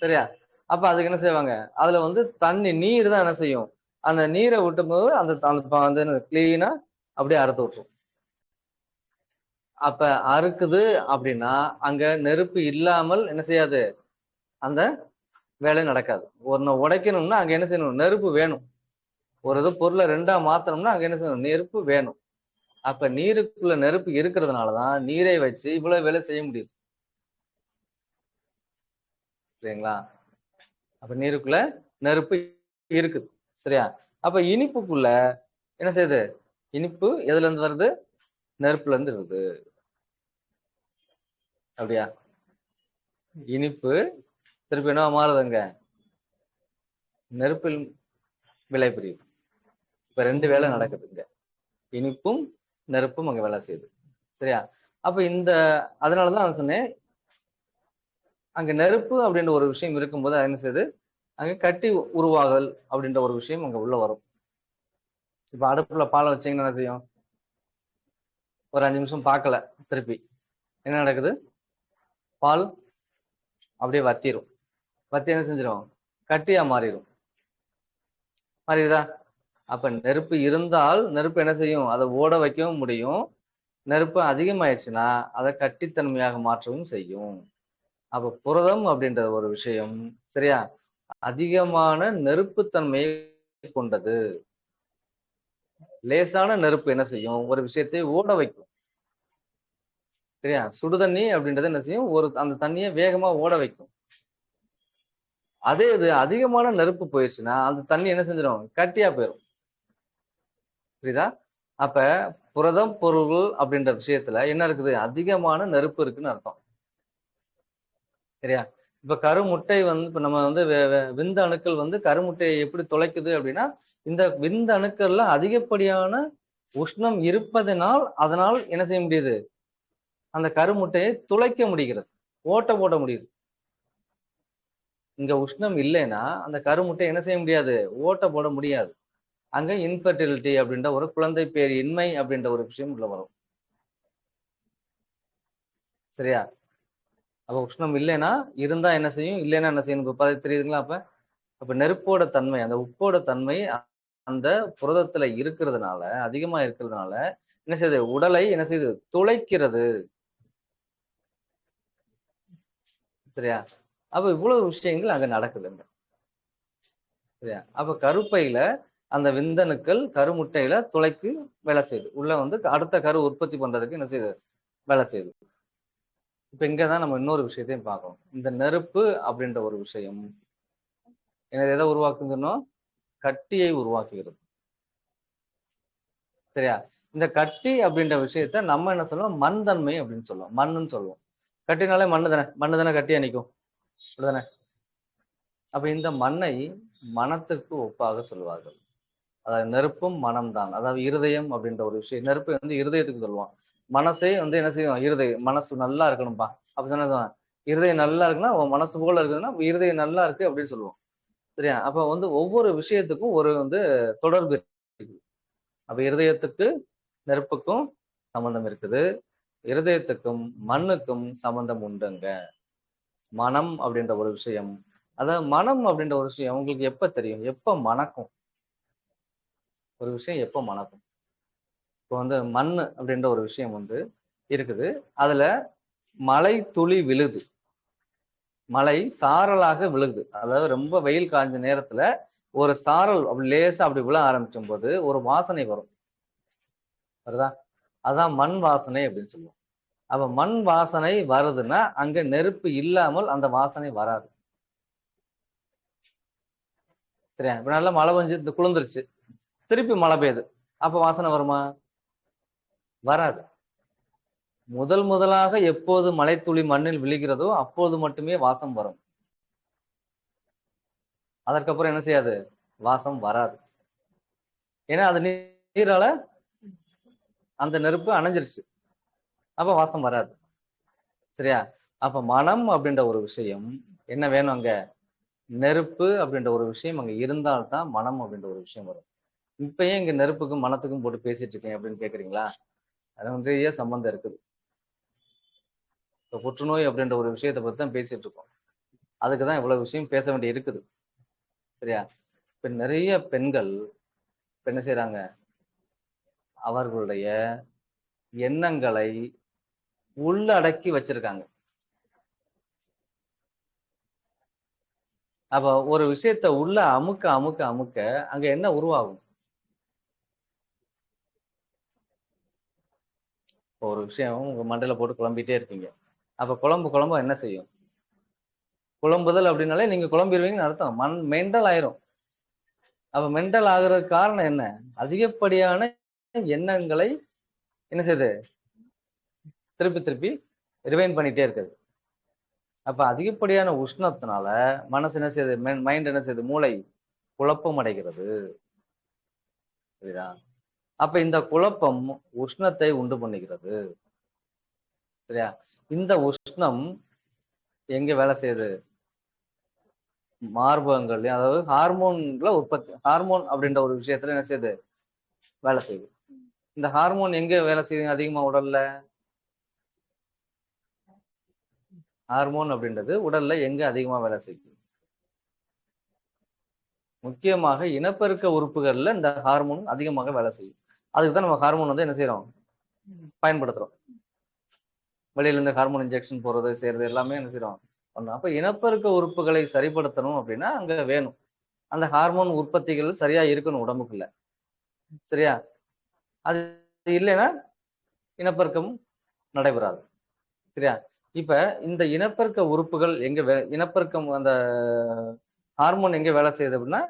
சரியா? அப்ப அதுக்கு என்ன செய்வாங்க? அதுல வந்து தண்ணி நீர் தான் என்ன செய்யும்? அந்த நீரை விட்டும் போது அந்த கிளீனா அப்படியே அறுத்து விட்டுரும். அப்ப அறுக்குது அப்படின்னா அங்க நெருப்பு இல்லாமல் என்ன செய்யாது? அந்த வேலை நடக்காது. ஒன்னு உடைக்கணும்னா அங்க என்ன செய்யணும்? நெருப்பு வேணும். ஒரு இது பொருளை ரெண்டா மாத்தணும்னா அங்க என்ன செய்யணும்? நெருப்பு வேணும். அப்ப நீருக்குள்ள நெருப்பு இருக்கிறதுனாலதான் நீரை வச்சு இவ்வளவு வேலை செய்ய முடியுது, சரிங்களா? அப்ப நீருக்குள்ள நெருப்பு இருக்குது, சரியா? அப்ப இனிப்புக்குள்ள என்ன செய்யுது? இனிப்பு எதுல இருந்து வருது? நெருப்புல இருந்து வருது, அப்படியா? இனிப்பு திருப்பி என்ன மாறுதுங்க? நெருப்பில் விலை புரியுது. இப்ப ரெண்டு வேலை நடக்குதுங்க, இனிப்பும் நெருப்பும் அங்க வேலை செய்யுது, சரியா? அப்ப இந்த அதனாலதான் நான் சொன்னேன், அங்க நெருப்பு அப்படின்ற ஒரு விஷயம் இருக்கும்போது என்ன செய்யுது? அங்க கட்டி உருவாகல் அப்படின்ற ஒரு விஷயம் அங்க உள்ள வரும். இப்ப அடுப்புல பாலை வச்சீங்கன்னா என்ன செய்யும்? ஒரு 5 நிமிஷம் பார்க்கல, திருப்பி என்ன நடக்குது? பால் அப்படியே வத்திரும். வத்தி என்ன செஞ்சிடும்? கட்டியா மாறிடும், மாறிடுதா? அப்ப நெருப்பு இருந்தால் நெருப்பு என்ன செய்யும்? அதை ஓட வைக்கவும் முடியும். நெருப்பு அதிகமாயிடுச்சுன்னா அதை கட்டித்தன்மையாக மாற்றவும் செய்யும். அப்ப புரதம் அப்படின்ற ஒரு விஷயம், சரியா, அதிகமான நெருப்புத்தன்மையை கொண்டது. லேசான நெருப்பு என்ன செய்யும்? ஒரு விஷயத்தை ஓட வைக்கும், சரியா? சுடுதண்ணி அப்படின்றது என்ன செய்யும்? அந்த தண்ணியை வேகமா ஓட வைக்கும். அதே இது அதிகமான நெருப்பு போயிடுச்சுன்னா அந்த தண்ணி என்ன செஞ்சிடும்? கட்டியா போயிடும், புரியுதா? அப்ப புரதம் பொருள் அப்படின்ற விஷயத்துல என்ன இருக்குது? அதிகமான நெருப்பு இருக்குன்னு அர்த்தம், சரியா? இப்ப கருமுட்டை வந்து இப்ப நம்ம வந்து விந்து அணுக்கள் வந்து கருமுட்டையை எப்படி துளைக்குது அப்படின்னா, இந்த விந்து அணுக்கள்ல அதிகப்படியான உஷ்ணம் இருப்பதனால் அதனால் என்ன செய்ய முடியுது? அந்த கருமுட்டையை துளைக்க முடிகிறது, ஓட்ட போட முடியுது. இங்க உஷ்ணம் இல்லைன்னா அந்த கருமுட்டை என்ன செய்ய முடியாது? ஓட்ட போட முடியாது. அங்க இன்ஃபர்டிலிட்டி அப்படின்ற ஒரு குழந்தை பேர் இன்மை அப்படின்ற ஒரு விஷயம் உள்ள வரும், சரியா? அப்ப உஷ்ணம் இல்லைன்னா இருந்தா என்ன செய்யும்? இல்லைன்னா என்ன செய்யணும்? இப்ப தெரியுதுங்களா? அப்ப அப்ப நெருப்போட தன்மை, அந்த உப்போட தன்மை அந்த புரதத்துல இருக்கிறதுனால, அதிகமா இருக்கிறதுனால என்ன செய்யுது? உடலை என்ன செய்யுது? துளைக்கிறது, சரியா? அப்ப இவ்வளவு விஷயங்கள் அங்க நடக்குதுங்க, சரியா? அப்ப கருப்பையில அந்த விந்தணுக்கள் கருமுட்டையில துளைக்கு வேலை செய்யுது, உள்ள வந்து அடுத்த கரு உற்பத்தி பண்றதுக்கு என்ன செய்யுது? வேலை செய்யுது. இப்ப இங்கதான் நம்ம இன்னொரு விஷயத்தையும் பார்க்கணும். இந்த நெருப்பு அப்படின்ற ஒரு விஷயம் எதை உருவாக்குன்னு சொன்னோம்? கட்டியை உருவாக்குகிறது, சரியா? இந்த கட்டி அப்படின்ற விஷயத்த நம்ம என்ன சொல்லுவோம்? மண் தன்மை அப்படின்னு சொல்லுவோம். மண்ணுன்னு சொல்லுவோம். கட்டினாலே மண்ணு தானே. மண்ணு தானே கட்டியா நிக்கும். அப்படிதானே? அப்ப இந்த மண்ணை மனத்துக்கு ஒப்பாக சொல்வார்கள். அதாவது நெருப்பும் மனம் தான். அதாவது இருதயம் அப்படின்ற ஒரு விஷயம். நெருப்பு வந்து இருதயத்துக்கு சொல்லுவோம். மனசே வந்து என்ன செய்யும்? இருதயம். மனசு நல்லா இருக்கணும்பா. அப்படி சொன்னா இருதயம் நல்லா இருக்குன்னா, உன் மனசு போல இருக்குதுன்னா, இருதயம் நல்லா இருக்கு அப்படின்னு சொல்லுவோம். சரியா? அப்ப வந்து ஒவ்வொரு விஷயத்துக்கும் ஒரு வந்து தொடர்பு இருக்கு. அப்ப இருதயத்துக்கு நெருப்புக்கும் சம்பந்தம் இருக்குது. இருதயத்துக்கும் மண்ணுக்கும் சம்பந்தம் உண்டுங்க. மனம் அப்படின்ற ஒரு விஷயம். அதாவது மனம் அப்படின்ற ஒரு விஷயம் உங்களுக்கு எப்ப தெரியும்? எப்ப மணக்கும்? ஒரு விஷயம் எப்ப மணக்கும்? இப்போ வந்து மண்ணு அப்படின்ற ஒரு விஷயம் வந்து இருக்குது. அதுல மழை துளி விழுது. மழை சாரலாக விழுகுது. அதாவது ரொம்ப வெயில் காய்ஞ்ச நேரத்துல ஒரு சாரல் அப்படி லேசா அப்படி விழ ஆரம்பிக்கும்போது ஒரு வாசனை வரும். வருதா? அதான் மண் வாசனை அப்படின்னு சொல்லுவோம். அப்ப மண் வாசனை வருதுன்னா, அங்க நெருப்பு இல்லாமல் அந்த வாசனை வராது. சரியா? இப்ப நல்லா மழை பெஞ்சு இந்த குளிர்ந்துருச்சு. திருப்பி மழை பெய்யுது. அப்ப வாசனை வருமா? வராது. முதல் முதலாக எப்போது மழைத்துளி மண்ணில் விழுகிறதோ அப்போது மட்டுமே வாசம் வரும். அதற்கப்புறம் என்ன செய்யாது? வாசம் வராது. ஏன்னா அது நீரால அந்த நெருப்பு அணைஞ்சிருச்சு. அப்ப வாசம் வராது. சரியா? அப்ப மனம் அப்படின்ற ஒரு விஷயம் என்ன வேணும் அங்க? நெருப்பு அப்படின்ற ஒரு விஷயம் அங்க இருந்தால்தான் மனம் அப்படின்ற ஒரு விஷயம் வரும். இப்ப ஏன் இங்க நெருப்புக்கும் மனத்துக்கும் போட்டு பேசிட்டு இருக்கேன் அப்படின்னு கேக்குறீங்களா? அது நிறைய சம்பந்தம் இருக்குது. இப்ப புற்றுநோய் அப்படின்ற ஒரு விஷயத்தை பத்தி தான் பேசிட்டு இருக்கோம். அதுக்குதான் இவ்வளவு விஷயம் பேச வேண்டி இருக்குது. சரியா? இப்ப நிறைய பெண்கள் இப்ப என்ன செய்யறாங்க? அவர்களுடைய எண்ணங்களை உள்ளடக்கி வச்சிருக்காங்க. அப்ப ஒரு விஷயத்த உள்ள அமுக்க அமுக்க அமுக்க அங்க என்ன உருவாகும்? இப்ப ஒரு விஷயம் உங்க மண்டையில போட்டு குழம்பிட்டே இருக்கீங்க. அப்ப குழம்ப என்ன செய்யும்? குழம்புதல் அப்படின்னாலே நீங்க குழம்பிடுவீங்கன்னு அர்த்தம். மெண்டல் ஆயிரும். அப்ப மெண்டல் ஆகுறதுக்கு காரணம் என்ன? அதிகப்படியான எண்ணங்களை என்ன செய்யுது? திருப்பி திருப்பி ரிவைண்ட் பண்ணிட்டே இருக்குது. அப்ப அதிகப்படியான உஷ்ணத்தினால மனசு என்ன செய்யுது? மைண்ட் என்ன செய்யுது? மூளை குழப்பம் அடைகிறது. புரியுதா? அப்ப இந்த குழப்பம் உஷ்ணத்தை உண்டு பண்ணுகிறது. சரியா? இந்த உஷ்ணம் எங்க வேலை செய்யுது? மார்பகங்கள்லயும் அதாவது ஹார்மோன்ல உற்பத்தி ஹார்மோன் அப்படின்ற ஒரு விஷயத்துல என்ன செய்யுது? வேலை செய்யுது. இந்த ஹார்மோன் எங்க வேலை செய்யுது அதிகமா உடல்ல? ஹார்மோன் அப்படின்றது உடல்ல எங்க அதிகமா வேலை செய்யுது? முக்கியமாக இனப்பெருக்க உறுப்புகள்ல இந்த ஹார்மோன் அதிகமாக வேலை செய்யும். அதுக்கு தான் நம்ம ஹார்மோன் வந்து என்ன செய்யறோம்? பயன்படுத்துறோம். வெளியில இருந்து ஹார்மோன் இன்ஜெக்ஷன் போறது செய்யறது எல்லாமே என்ன செய்யறோம்? பண்ணோம். அப்ப இனப்பெருக்க உறுப்புகளை சரிப்படுத்தணும் அப்படின்னா அங்க வேணும். அந்த ஹார்மோன் உற்பத்திகள் சரியா இருக்கணும் உடம்புக்குள்ள. சரியா? அது இல்லைன்னா இனப்பெருக்கம் நடைபெறாது. சரியா? இப்ப இந்த இனப்பெருக்க உறுப்புகள் எங்க இனப்பெருக்கம் அந்த ஹார்மோன் எங்க வேலை செய்யுது அப்படின்னா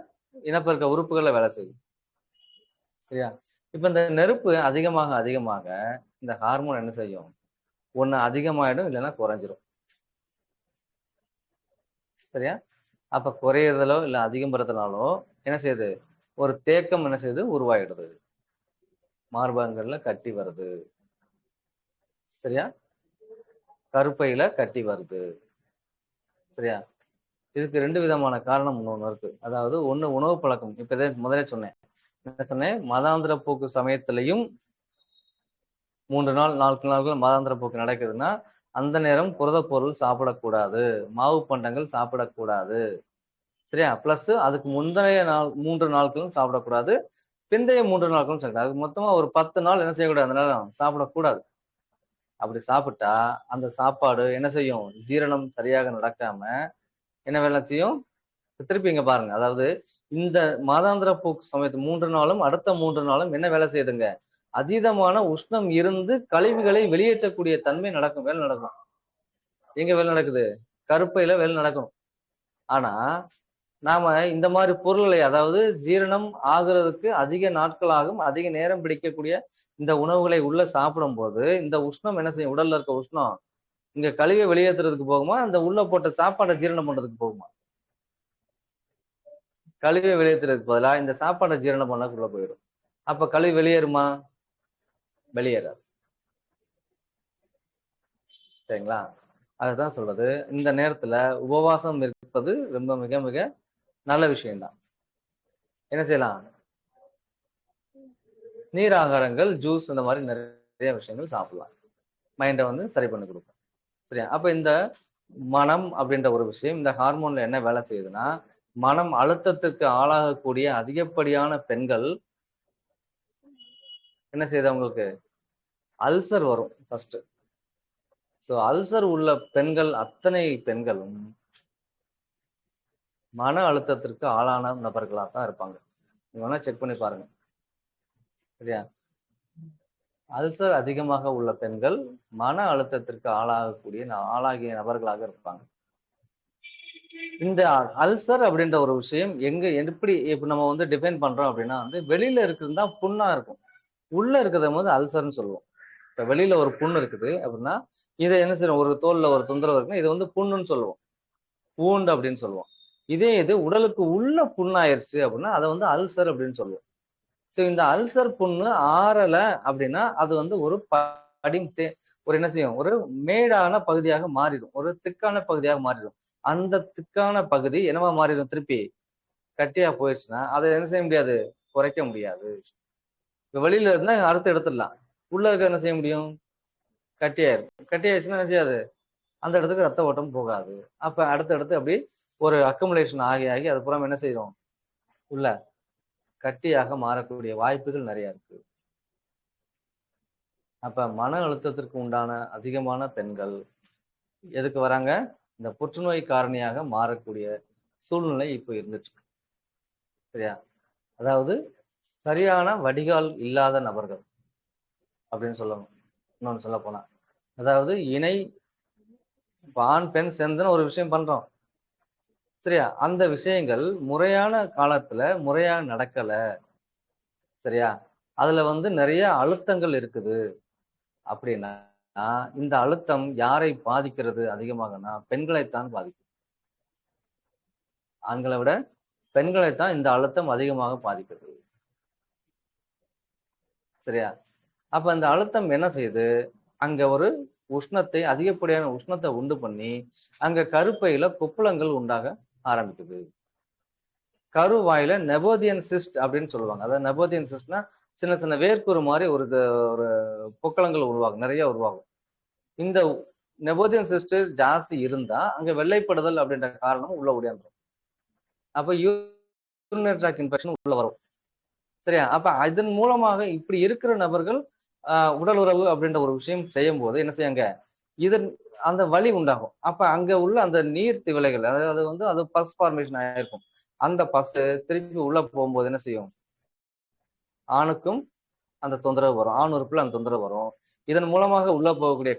இனப்பெருக்க உறுப்புகள்ல வேலை செய்யுது. சரியா? இப்ப இந்த நெருப்பு அதிகமாக அதிகமாக இந்த ஹார்மோன் என்ன செய்யும்? ஒண்ணு அதிகமாயிடும் இல்லைன்னா குறைஞ்சிரும். சரியா? அப்ப குறையறதுலோ இல்ல அதிகப்படுத்தினாலோ என்ன செய்யுது? ஒரு தேக்கம் என்ன செய்யுது? உருவாயிடுது. மார்பகங்கள்ல கட்டி வருது. சரியா? கருப்பையில கட்டி வருது. சரியா? இதுக்கு 2 விதமான காரணம் ஒண்ணு இருக்கு. அதாவது ஒண்ணு உணவு பழக்கம். இப்ப முதலே சொன்னேன். என்ன சொன்னேன்? மதாந்திர போக்கு சமயத்திலையும் 3 நாள் 4 நாட்கள் மதாந்திர போக்கு நடக்குதுன்னா, அந்த நேரம் புரதப் பொருள் சாப்பிடக்கூடாது. மாவு பண்டங்கள் சாப்பிடக்கூடாது. சரியா? பிளஸ் அதுக்கு முந்தைய நாள் 3 நாட்களும் சாப்பிடக்கூடாது. பிந்தைய 3 நாட்களும் சாப்பிடக்கூடாது. அது மொத்தமா ஒரு 10 நாள் என்ன செய்யக்கூடாது? அந்த நேரம் சாப்பிடக்கூடாது. அப்படி சாப்பிட்டா, அந்த சாப்பாடு என்ன செய்யும்? ஜீரணம் சரியாக நடக்காம என்ன வேலை செய்யும்? திருப்பி இங்க பாருங்க. அதாவது இந்த மாதாந்திர போக்கு சமயத்து 3 நாளும், அடுத்த 3 நாளும் என்ன வேலை செய்யுதுங்க? அதீதமான உஷ்ணம் இருந்து கழிவுகளை வெளியேற்றக்கூடிய தன்மை நடக்கும். வேலை நடக்கும். எங்க வேலை நடக்குது? கருப்பையில வேலை நடக்கும். ஆனா, நாம இந்த மாதிரி பொருள்களை, அதாவது ஜீரணம் ஆகுறதுக்கு அதிக நாட்கள் ஆகும், அதிக நேரம் பிடிக்கக்கூடிய இந்த உணவுகளை உள்ள சாப்பிடும் போது இந்த உஷ்ணம் என்ன செய்யும்? உடல்ல இருக்க உஷ்ணம் இங்க கழிவை வெளியேற்றுறதுக்கு போகுமா, அந்த உள்ள போட்ட சாப்பாட்டை ஜீரணம் பண்றதுக்கு போகுமா? கழிவை வெளியேற்றுறதுக்கு பதிலா இந்த சாப்பாட்டை ஜீரணம் பண்ணக்குள்ள போயிடும். அப்ப கழிவு வெளியேறுமா? வெளியேறாது. சரிங்களா? அதுதான் சொல்றது. இந்த நேரத்துல உபவாசம் இருப்பது ரொம்ப மிக மிக நல்ல விஷயம்தான். என்ன செய்யலாம்? நீர் ஆகாரங்கள், ஜூஸ், இந்த மாதிரி நிறைய விஷயங்கள் சாப்பிடலாம். மைண்டை வந்து சரி பண்ணி கொடுக்கும். சரியா? அப்ப இந்த மனம் அப்படின்ற ஒரு விஷயம், இந்த ஹார்மோன்ல என்ன வேலை செய்யுதுன்னா, மனம் அழுத்தத்துக்கு ஆளாகக்கூடிய அதிகப்படியான பெண்கள் என்ன செய்யுது? அவங்களுக்கு அல்சர் வரும் ஃபர்ஸ்ட். ஸோ அல்சர் உள்ள பெண்கள், அத்தனை பெண்களும் மன அழுத்தத்திற்கு ஆளான நபர்களாக தான் இருப்பாங்க. நீங்க வேணா செக் பண்ணி பாருங்க. சரியா? அல்சர் அதிகமாக உள்ள பெண்கள் மன அழுத்தத்திற்கு ஆளாகிய நபர்களாக இருப்பாங்க. இந்த அல்சர் அப்படின்ற ஒரு விஷயம் எப்படி இப்ப நம்ம வந்து டிஃபைன் பண்றோம் அப்படின்னா வந்து, வெளியில இருக்கிறது தான் புண்ணா இருக்கும், உள்ள இருக்கிறத வந்து அல்சர்னு சொல்லுவோம். இப்ப வெளியில ஒரு புண்ணு இருக்குது அப்படின்னா, இதை என்ன செய்யணும்? ஒரு தோல்ல ஒரு தொந்தரவு இருக்குன்னா இதை வந்து புண்ணுன்னு சொல்லுவோம், பூண்டு அப்படின்னு சொல்லுவோம். இதே இது உடலுக்கு உள்ள புண்ணாயிருச்சு அப்படின்னா அதை வந்து அல்சர் அப்படின்னு சொல்லுவோம். ஸோ இந்த அல்சர் புண்ணு ஆறல அப்படின்னா அது வந்து ஒரு ஒரு என்ன செய்யும்? ஒரு மேடான பகுதியாக மாறிடும், ஒரு திக்கான பகுதியாக மாறிடும். அந்த திக்கான பகுதி என்னவா மாறிடும்? திருப்பி கட்டியா போயிடுச்சுன்னா அதை என்ன செய்ய முடியாது? குறைக்க முடியாது. இப்ப வெளியில இருந்தா அறுத்து எடுத்துடலாம், உள்ள இருக்க என்ன செய்ய முடியும்? கட்டியாயிரும். கட்டியாயிடுச்சுன்னா என்ன செய்யாது? அந்த இடத்துக்கு ரத்த ஓட்டம் போகாது. அப்ப அடுத்தடுத்து அப்படி ஒரு அக்குமுலேஷன் ஆகி ஆகி அது புறம் என்ன செய்யும்? உள்ள கட்டியாக மாறக்கூடிய வாய்ப்புகள் நிறைய இருக்கு. அப்ப மன அழுத்தத்திற்கு உண்டான அதிகமான பெண்கள் எதுக்கு வராங்க? இந்த புற்றுநோய் காரணியாக மாறக்கூடிய சூழ்நிலை இப்போ இருந்துட்டு இருக்கு. சரியா? அதாவது சரியான வடிகால் இல்லாத நபர்கள் அப்படின்னு சொல்லணும். இன்னொன்னு சொல்ல போனா, அதாவது இணை ஆண் பெண் சேர்ந்துன்னு ஒரு விஷயம் பண்றோம். சரியா? அந்த விஷயங்கள் முறையான காலத்துல முறையா நடக்கல. சரியா? அதுல வந்து நிறைய அழுத்தங்கள் இருக்குது அப்படின்னா, இந்த அழுத்தம் யாரை பாதிக்கிறது அதிகமாகனா? பெண்களைத்தான் பாதிக்கும். ஆண்களை விட பெண்களைத்தான் இந்த அழுத்தம் அதிகமாக பாதிக்கிறது. சரியா? அப்ப அந்த அழுத்தம் என்ன செய்யுது? அங்க ஒரு அதிகப்படியான உஷ்ணத்தை உண்டு பண்ணி அங்க கருப்பையில கொப்புளங்கள் உண்டாக ஆரம்பிக்குது. கருவாயில நெபோதியன் சிஸ்ட் அப்படின்னு சொல்லுவாங்க. அதாவது நெபோதியன் சிஸ்ட்னா சின்ன சின்ன வேர்க்குரு மாதிரி ஒரு பொக்களங்கள் உருவாகும், நிறைய உருவாகும். இந்த நெபோதியன் சிஸ்ட் ஜாஸ்தி இருந்தா அங்க வெள்ளைப்படுதல் அப்படின்ற காரணம் உள்ள ஓடியாந்துரும். அப்ப யூரினரி ட்ராக்ட் இன்ஃபெக்ஷன் உள்ள வரும். சரியா? அப்ப இதன் மூலமாக இப்படி இருக்கிற நபர்கள் உடல் உறவு அப்படின்ற ஒரு விஷயம் செய்யும் போது என்ன செய்யுங்க? இதன் அந்த வலி உண்டாகும். அப்ப அங்க உள்ள அந்த நீர் திவலைகள், அதாவது வந்து அது பஸ் ஃபார்மேஷன் ஆயிருக்கும். அந்த பஸ் திருப்பி உள்ள போகும்போது என்ன செய்யும்? ஆணுக்கும் அந்த தொந்தரவு வரும், ஆண் உறுப்புல அந்த தொந்தரவு வரும். இதன் மூலமாக உள்ள போகக்கூடிய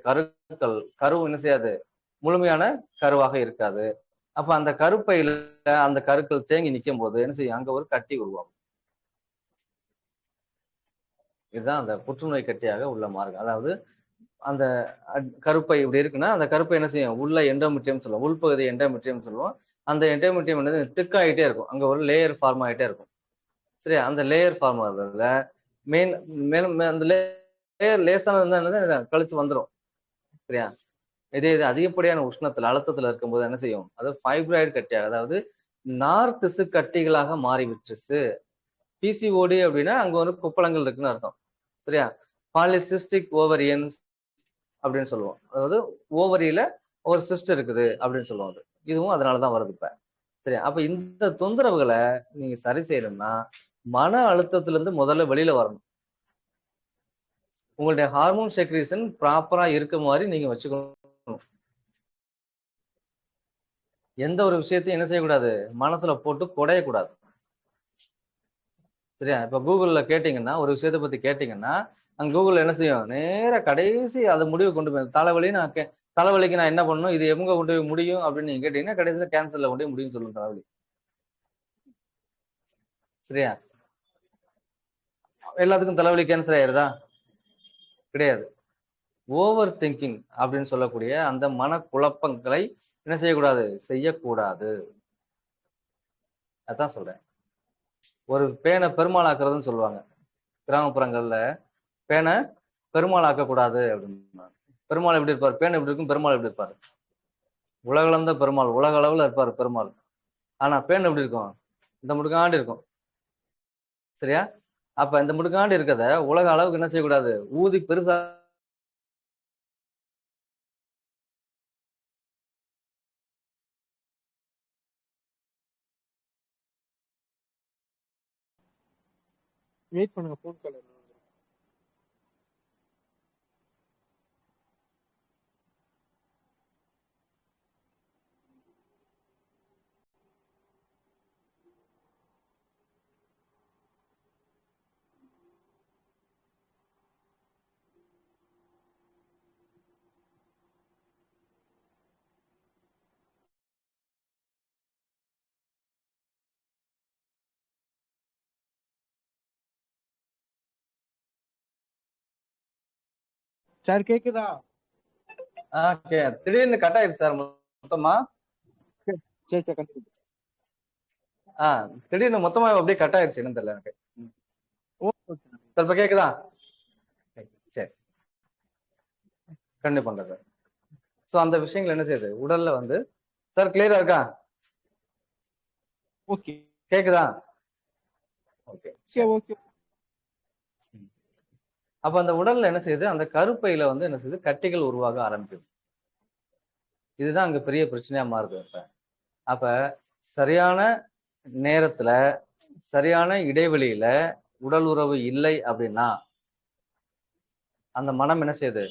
கரு என்ன செய்யாது? முழுமையான கருவாக இருக்காது. அப்ப அந்த கருப்பையில அந்த கருக்கள் தேங்கி நிற்கும் போது என்ன செய்யும்? அங்க ஒரு கட்டி உருவாகும். இதுதான் அந்த புற்றுநோய் கட்டியாக உள்ள மார்க்கம். அதாவது அந்த கருப்பை இப்படி இருக்குன்னா அந்த கருப்பை என்ன செய்யும்? உள்ள எண்டோமெட்ரியம் சொல்லுவோம், உள்பகுதி எண்டோமெட்ரியம் சொல்லுவோம். அந்த எண்டோமெட்ரியம் வந்து திக்காயிட்டே இருக்கும், அங்க ஒரு லேயர் ஃபார்ம் ஆயிட்டே இருக்கும். சரியா? அந்த லேயர் ஃபார்ம் ஆகுறதுல மேலும் அந்த லேயர் லேசானது கழிச்சு வந்துடும். சரியா? இது அதிகப்படியான உஷ்ணத்துல அழுத்தத்துல இருக்கும்போது என்ன செய்யும்? அது ஃபைப்ராய்டு கட்டியாக, அதாவது நார் திசு கட்டிகளாக மாறி விட்டுருச்சு. பிசிஓடி அப்படின்னா அங்க ஒரு கொப்பளங்கள் இருக்குன்னு அர்த்தம். சரியா? பாலிசிஸ்டிக் ஓவரியன்ஸ் அப்படின்னு சொல்லுவோம். அதாவது ஓவரியில ஒரு சிஸ்ட் இருக்குது அப்படின்னு சொல்லுவோம். இதுவும் அதனாலதான் வருது இப்ப. சரியா? அப்ப இந்த தொந்தரவுகளை நீங்க சரி செய்யணும்னா மன அழுத்தத்துல இருந்து முதல்ல வெளியில வரணும். உங்களுடைய ஹார்மோன் செக்ரீஷன் ப்ராப்பரா இருக்க மாதிரி நீங்க வச்சுக்கணும். எந்த ஒரு விஷயத்தையும் என்ன செய்யக்கூடாது? மனசுல போட்டு குடையக்கூடாது. சரியா? இப்ப கூகுள்ல கேட்டீங்கன்னா, ஒரு விஷயத்தை பத்தி கேட்டீங்கன்னா அங்க கூகுள் என்ன செய்யும்? நேரா கடைசி அதை முடிவு கொண்டு போய் தலைவலிக்கு நான் என்ன பண்ணணும், இது எங்க கொண்டு போய் முடியும் அப்படின்னு நீங்க கேட்டீங்கன்னா கடைசியில கேன்சர்ல கொண்டு போய் முடியும்னு சொல்லும் தலைவலி. சரியா? எல்லாத்துக்கும் தலைவலி கேன்சர் ஆயிருதா? கிடையாது. ஓவர் திங்கிங் அப்படின்னு சொல்லக்கூடிய அந்த மனக்குழப்பங்களை என்ன செய்யக்கூடாது? செய்யக்கூடாது. அதான் சொல்றேன். ஒரு பேனை பெருமாளாக்குறதுன்னு சொல்லுவாங்க கிராமப்புறங்கள்ல. பேனை பெருமாள் ஆக்கக்கூடாது அப்படின்னு. பெருமாள் எப்படி இருப்பார்? பேனை எப்படி இருக்கும்? பெருமாள் எப்படி இருப்பார்? உலகளந்த பெருமாள், உலக அளவுல இருப்பார் பெருமாள். ஆனா பேன் எப்படி இருக்கும்? இந்த முடுக்காண்டி இருக்கும். சரியா? அப்ப இந்த முடுக்காண்டி இருக்கத உலக அளவுக்கு என்ன செய்யக்கூடாது? ஊதி பெருசா வெயிட் பண்ணுங்க, ஃபோன் கால் வருது. சார் கேக்குதா? திடீர்னு கட் ஆயிடுச்சு சார் மொத்தமா. சரி சரி சரி, கண்டிப்பா. திடீர்னு மொத்தமா அப்படியே கட் ஆயிடுச்சு, என்னன்னு தெரியல எனக்கு. ஓகே. சார் இப்ப கேக்குதா? சரி, கண்டிப்பா பண்றேன். சோ அந்த விஷயங்கள் என்ன செய்யுது உடல்ல வந்து. சார் கிளியரா இருக்கா? ஓகே கேக்குதா? ஓகே. ஓகே. அப்ப அந்த உடல்ல என்ன செய்யுது? அந்த கருப்பையில வந்து என்ன செய்யுது? கட்டிகள் உருவாக ஆரம்பிக்குது. இதுதான் அங்க பெரிய பிரச்சனையா மாறுது. அப்ப சரியான நேரத்துல சரியான இடைவெளியில உடல் உறவு இல்லை அப்படின்னா அந்த மனம் என்ன செய்யுது?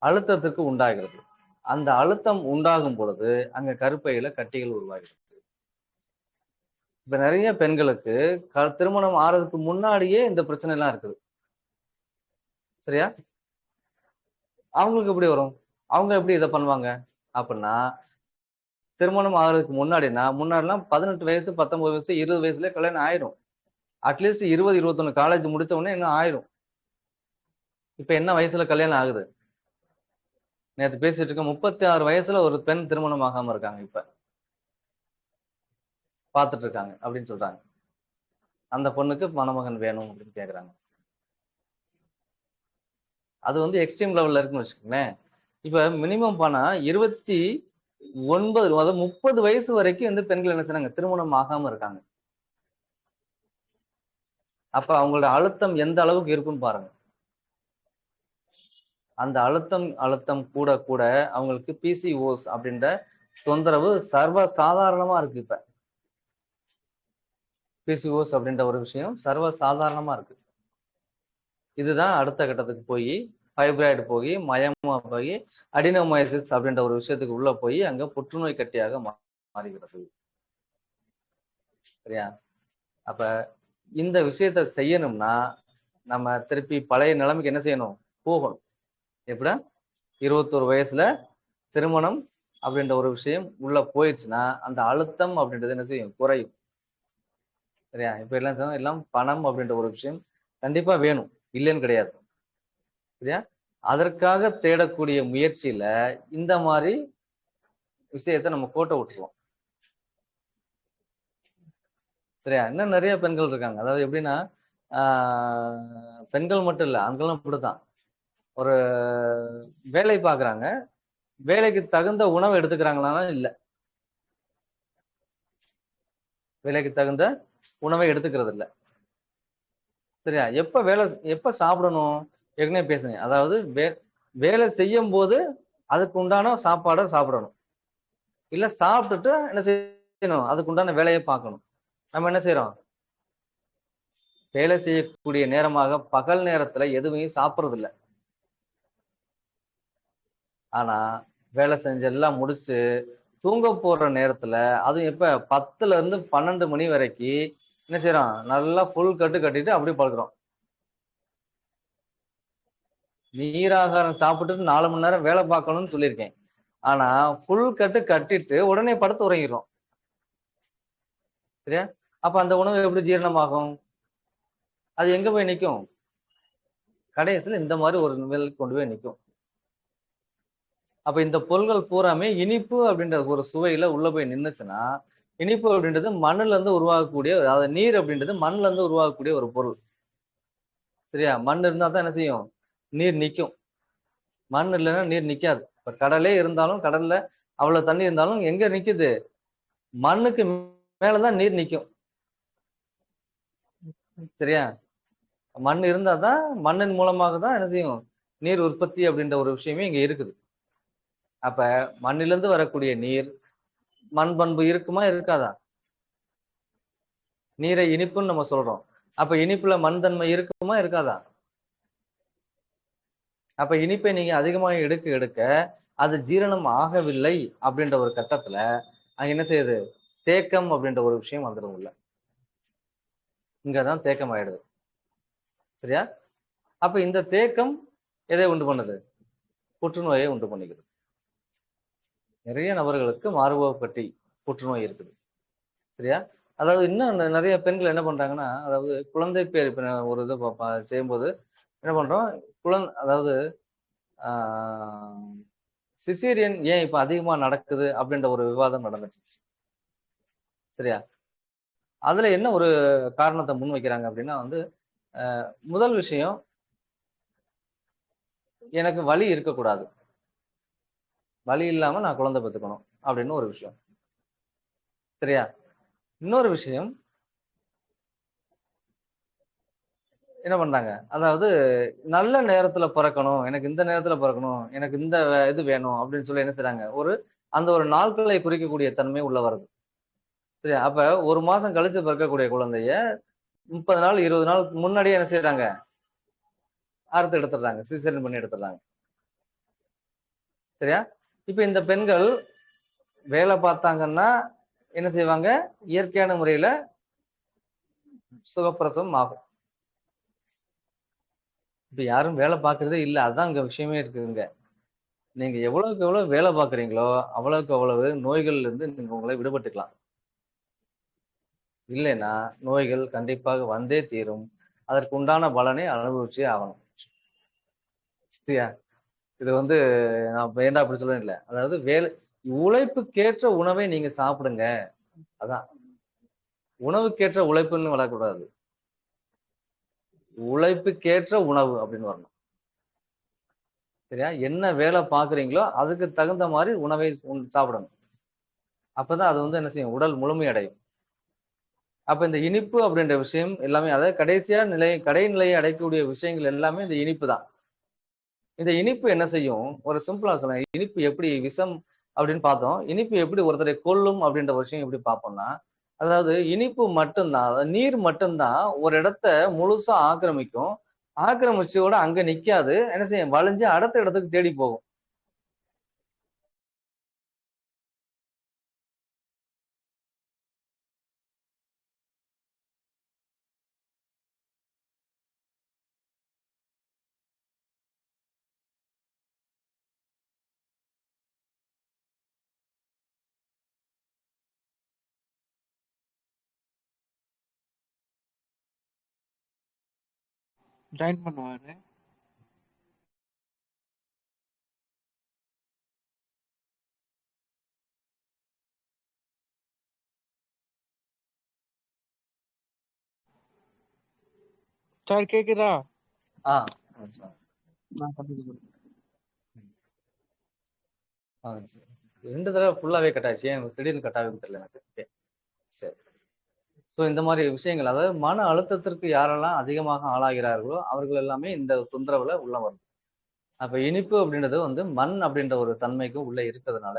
அழுத்தத்திற்கு உண்டாகிறது. அந்த அழுத்தம் உண்டாகும் பொழுது அங்க கருப்பையில கட்டிகள் உருவாகிறது. இப்ப நிறைய பெண்களுக்கு திருமணம் ஆறதுக்கு முன்னாடியே இந்த பிரச்சனை எல்லாம் இருக்குது. சரியா? அவங்களுக்கு எப்படி வரும்? அவங்க எப்படி இதை பண்ணுவாங்க அப்படின்னா, திருமணம் ஆகிறதுக்கு முன்னாடிலாம் 18 வயசு 19 வயசு 20 வயசுல கல்யாணம் ஆயிரும். அட்லீஸ்ட் 20 21 காலேஜ் முடிச்ச உடனே என்ன ஆயிரும். இப்ப என்ன வயசுல கல்யாணம் ஆகுது? நேற்று பேசிட்டு இருக்க 36 வயசுல ஒரு பெண் திருமணம் ஆகாம இருக்காங்க. இப்ப பாத்துட்டு இருக்காங்க அப்படின்னு சொல்றாங்க. அந்த பொண்ணுக்கு மணமகன் வேணும் அப்படின்னு கேக்குறாங்க. அது வந்து எக்ஸ்ட்ரீம் லெவல்ல இருக்குன்னு வச்சுக்கோங்களேன். இப்ப மினிமம் பண்ணா 29 அதாவது 30 வயசு வரைக்கும் வந்து பெண்கள் என்ன செய்றாங்க? திருமணம் ஆகாம இருக்காங்க. அப்ப அவங்களோட அழுத்தம் எந்த அளவுக்கு இருக்குன்னு பாருங்க. அந்த அழுத்தம் கூட கூட அவங்களுக்கு பிசிஓஸ் அப்படின்ற தொந்தரவு சர்வ சாதாரணமா இருக்கு. இப்ப பிசிஓஸ் அப்படின்ற ஒரு விஷயம் சர்வ சாதாரணமா இருக்கு. இதுதான் அடுத்த கட்டத்துக்கு போய் ஃபைப்ராய்டு போய் மயமா போய் அடினோமயோசிஸ் அப்படின்ற ஒரு விஷயத்துக்கு உள்ள போய் அங்க புற்றுநோய் கட்டியாக மாறுகிறது. சரியா? அப்ப இந்த விஷயத்த செய்யணும்னா நம்ம திருப்பி பழைய நிலைமைக்கு என்ன செய்யணும்? போகணும். எப்படா 21 வயசுல திருமணம் அப்படின்ற ஒரு விஷயம் உள்ள போயிடுச்சுன்னா அந்த அழுத்தம் அப்படின்றது என்ன செய்யும்? குறையும். சரியா? இப்ப எல்லாம் பணம் அப்படின்ற ஒரு விஷயம் கண்டிப்பா வேணும், இல்லைன்னு கிடையாது. சரியா? அதற்காக தேடக்கூடிய முயற்சியில இந்த மாதிரி விஷயத்த நம்ம கோட்டை விட்டுருவோம். சரியா? இன்னும் நிறைய பெண்கள் இருக்காங்க. அதாவது எப்படின்னா பெண்கள் மட்டும் இல்ல, ஆண்களும் அப்படித்தான். ஒரு வேலை பாக்குறாங்க, வேலைக்கு தகுந்த உணவு எடுத்துக்கிறாங்களா? இல்ல. வேலைக்கு தகுந்த உணவை எடுத்துக்கிறது இல்ல. சரியா? எப்ப சாப்பிடணும்? ஏற்கனவே பேசுங்க. அதாவது வேலை செய்யும் போது அதுக்கு உண்டான சாப்பாடை சாப்பிடணும். இல்ல சாப்பிட்டுட்டு என்ன செய்யணும்? அதுக்கு உண்டான வேலையை பார்க்கணும். நம்ம என்ன செய்யறோம்? வேலை செய்யக்கூடிய நேரமாக பகல் நேரத்துல எதுவுமே சாப்பிடுறது இல்ல. ஆனா வேலை செஞ்சு எல்லாம் முடிச்சு தூங்க போற நேரத்துல அதுவும் எப்ப 10ல இருந்து 12 மணி வரைக்கும் என்ன செய்யறோம்? நல்லா ஃபுல் கட்டு கட்டிட்டு அப்படி படுக்கிறோம். நீராகாரம் சாப்பிட்டுட்டு 4 மணி நேரம் வேலை பார்க்கணும்னு சொல்லியிருக்கேன். ஆனா ஃபுல் கட்டு கட்டிட்டு உடனே படுத்து உறங்கிடுறோம். சரியா? அப்ப அந்த உணவு எப்படி ஜீரணமாகும்? அது எங்க போய் நிக்கும்? கடைசியில இந்த மாதிரி ஒரு நிலைக்கு கொண்டு போய் நிக்கும். அப்ப இந்த பொருள்கள் பூராமே இனிப்பு அப்படின்ற ஒரு சுவையில உள்ள போய் நின்னுச்சுன்னா, இனிப்பு அப்படின்றது மண்ணுல இருந்து உருவாகக்கூடிய, அதாவது நீர் அப்படின்றது மண்ணுல இருந்து உருவாகக்கூடிய ஒரு பொருள். சரியா? மண் இருந்தா தான் என்ன செய்யும்? நீர் நிக்கும். மண் இல்லைன்னா நீர் நிக்காது. இப்ப கடலே இருந்தாலும், கடல்ல அவ்வளவு தண்ணி இருந்தாலும் எங்க நிக்குது? மண்ணுக்கு மேலதான் நீர் நிக்கும். சரியா? மண் இருந்தா தான், மண்ணின் மூலமாக தான் என்ன செய்யும்? நீர் உற்பத்தி அப்படின்ற ஒரு விஷயமே இங்க இருக்குது. அப்ப மண்ணிலிருந்து வரக்கூடிய நீர் மண் பண்பு இருக்குமா இருக்காதா? நீரை இனிப்புன்னு நம்ம சொல்றோம். அப்ப இனிப்புல மண் தன்மை இருக்குமா இருக்காதா? அப்ப இனிப்பை நீங்க அதிகமாக எடுக்க எடுக்க அது ஜீரணம் ஆகவில்லை அப்படின்ற ஒரு கட்டத்துல அங்க என்ன செய்யுது? தேக்கம் அப்படின்ற ஒரு விஷயம் வந்துடும் உள்ள. இங்கதான் தேக்கம் ஆயிடுது. சரியா? அப்ப இந்த தேக்கம் எதை உண்டு பண்ணுது? புற்றுநோயை உண்டு பண்ணிக்குது. நிறைய நபர்களுக்கு மார்பக கட்டி புற்றுநோய் இருக்குது. சரியா? அதாவது இன்னும் நிறைய பெண்கள் என்ன பண்றாங்கன்னா, அதாவது குழந்தை பேர் இப்ப நான் ஒரு இது செய்யும்போது என்ன பண்றோம்? அதாவது சிசேரியன் ஏன் இப்ப அதிகமா நடக்குது அப்படின்ற ஒரு விவாதம் நடந்துச்சு. சரியா? அதுல என்ன ஒரு காரணத்தை முன் வைக்கிறாங்க அப்படின்னா வந்து, முதல் விஷயம், எனக்கு வலி இருக்கக்கூடாது, வலி இல்லாம நான் குழந்தை பெத்துக்கணும் அப்படின்னு ஒரு விஷயம். சரியா? இன்னொரு விஷயம் என்ன பண்றாங்க, அதாவது நல்ல நேரத்துல பிறக்கணும், எனக்கு இந்த நேரத்துல பிறக்கணும், எனக்கு இந்த இது வேணும் அப்படின்னு சொல்லி என்ன செய்றாங்க, அந்த ஒரு நாட்களை குறிக்கக்கூடிய தன்மை உள்ள வருது. சரியா? அப்ப ஒரு மாசம் கழிச்சு பிறக்கக்கூடிய குழந்தைய 30 நாள் 20 நாள் முன்னாடியே என்ன செய்யறாங்க, அறுத்து எடுத்துடுறாங்க, சிசேரியன் பண்ணி எடுத்துடுறாங்க. சரியா? இப்ப இந்த பெண்கள் வேலை பார்த்தாங்கன்னா என்ன செய்வாங்க, இயற்கையான முறையில சுகப்பிரசவம் ஆகும். இப்ப யாரும் வேலை பார்க்கறதே இல்ல. அதான் இங்க விஷயமே இருக்குதுங்க. நீங்க எவ்வளவுக்கு எவ்வளவு வேலை பார்க்குறீங்களோ அவ்வளவுக்கு அவ்வளவு நோய்கள்ல இருந்து நீங்க உங்களை விடுபட்டுக்கலாம். இல்லைன்னா நோய்கள் கண்டிப்பாக வந்தே தீரும். அதற்கு உண்டான பலனை அனுபவிச்சே ஆகணும். சரியா? இது வந்து நான் வேண்டாம் அப்படி சொல்ல இல்ல. அதாவது உழைப்புக்கேற்ற உணவை நீங்க சாப்பிடுங்க. அதான். உணவுக்கேற்ற உழைப்புன்னு வரக்கூடாது. உழைப்புக்கேற்ற உணவு அப்படின்னு வரணும். சரியா? என்ன வேலை பார்க்குறீங்களோ அதுக்கு தகுந்த மாதிரி உணவை சாப்பிடணும். அப்பதான் அது வந்து என்ன செய்யும், உடல் முழுமையடையும். அப்ப இந்த இனிப்பு அப்படின்ற விஷயம் எல்லாமே, அதாவது கடைநிலையை அடையக்கூடிய விஷயங்கள் எல்லாமே இந்த இனிப்பு தான். இந்த இனிப்பு என்ன செய்யும், ஒரு சிம்பிளா சொல்றேன், இனிப்பு எப்படி விஷம் அப்படின்னு பார்த்தோம். இனிப்பு எப்படி ஒருத்தரை கொல்லும் அப்படின்ற விஷயம் எப்படி பார்ப்போம்னா, அதாவது இனிப்பு மட்டும்தான், அதாவது நீர் மட்டும்தான் ஒரு இடத்த முழுசா ஆக்கிரமிக்கும். ஆக்கிரமிச்சோட அங்க நிக்காது, என்ன செய்யும், வளைஞ்சு அடுத்த இடத்துக்கு தேடி போகும். ஜாயின் பண்ணுவாரு. சார் கேக்குதா? ஆ நான் கண்டிப்பா சொல்றேன். சரி. 2 தடவை ஃபுல்லாவே கட் ஆச்சு. ஏன் திடீர்னு கட் ஆகுதுன்னு தெரியல எனக்கு. ஓகே. சரி. ஸோ இந்த மாதிரி விஷயங்கள், அதாவது மன அழுத்தத்திற்கு யாரெல்லாம் அதிகமாக ஆளாகிறார்களோ அவர்கள் எல்லாமே இந்த தொந்தரவுல உள்ள வரும். அப்ப இனிப்பு அப்படின்றது வந்து மண் அப்படின்ற ஒரு தன்மைக்கு உள்ள இருக்கிறதுனால,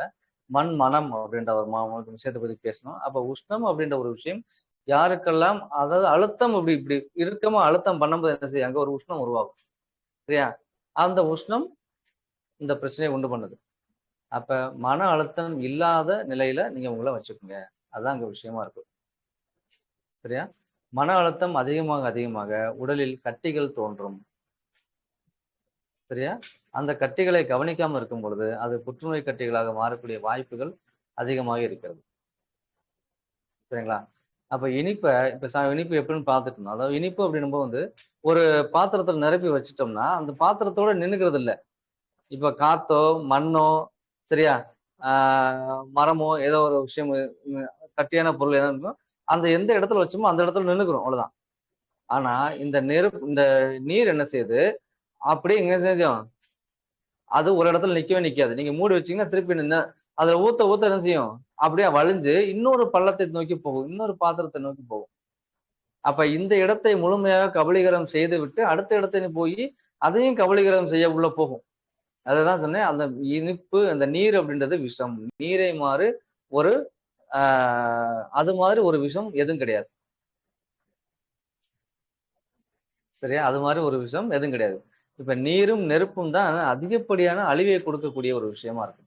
மண் மனம் அப்படின்ற ஒரு விஷயத்தை பத்தி பேசணும். அப்ப உஷ்ணம் அப்படின்ற ஒரு விஷயம் யாருக்கெல்லாம், அதாவது அழுத்தம் இப்படி இப்படி இறுக்கமா அழுத்தம் பண்ணும்போது என்ன செய்யும், அங்க ஒரு உஷ்ணம் உருவாகும். சரியா? அந்த உஷ்ணம் இந்த பிரச்சனையை உண்டு பண்ணுது. அப்ப மன அழுத்தம் இல்லாத நிலையில நீங்க உங்களை வச்சுக்கோங்க. அதான் அங்க விஷயமா இருக்கு. சரியா? மன அழுத்தம் அதிகமாக அதிகமாக உடலில் கட்டிகள் தோன்றும். சரியா? அந்த கட்டிகளை கவனிக்காம இருக்கும் பொழுது அது புற்றுநோய் கட்டிகளாக மாறக்கூடிய வாய்ப்புகள் அதிகமாக இருக்கிறது. சரிங்களா? அப்ப இனிப்பு எப்படின்னு பார்த்துட்டோம். அதாவது இனிப்பு அப்படின்னும்போது வந்து ஒரு பாத்திரத்துல நிரப்பி வச்சுட்டோம்னா அந்த பாத்திரத்தோட நின்னுக்கிறது இல்ல. இப்ப காத்தோ மண்ணோ சரியா, மரமோ ஏதோ ஒரு விஷயம், கட்டியான பொருள் ஏதோ இருக்கும், அந்த எந்த இடத்துல வச்சோமோ அந்த இடத்துல நின்னுக்கிறோம், அவ்வளவுதான். ஆனா இந்த நீர் என்ன செய்யுது, அப்படியே எங்க செஞ்சோம், அது ஒரு இடத்துல நிக்கவே நிக்காது. நீங்க மூடி வச்சீங்கன்னா திருப்பி நின்று அதை ஊத்த ஊத்த என்ன செய்யும், அப்படியே வழிஞ்சு இன்னொரு பள்ளத்தை நோக்கி போகும், இன்னொரு பாத்திரத்தை நோக்கி போகும். அப்ப இந்த இடத்தை முழுமையாக கபலீகரம் செய்து விட்டு அடுத்த இடத்தை போய் அதையும் கபலீகரம் செய்ய உள்ள போகும். அததான் சொன்னேன், அந்த இனிப்பு அந்த நீர் அப்படின்றது விஷம். நீரை மாறு ஒரு அது மாதிரி ஒரு விஷம் எதுவும் கிடையாது. சரியா, அது மாதிரி ஒரு விஷயம் எதுவும் கிடையாது. இப்ப நீரும் நெருப்பும் தான் அதிகப்படியான அழிவை கொடுக்கக்கூடிய ஒரு விஷயமா இருக்கு.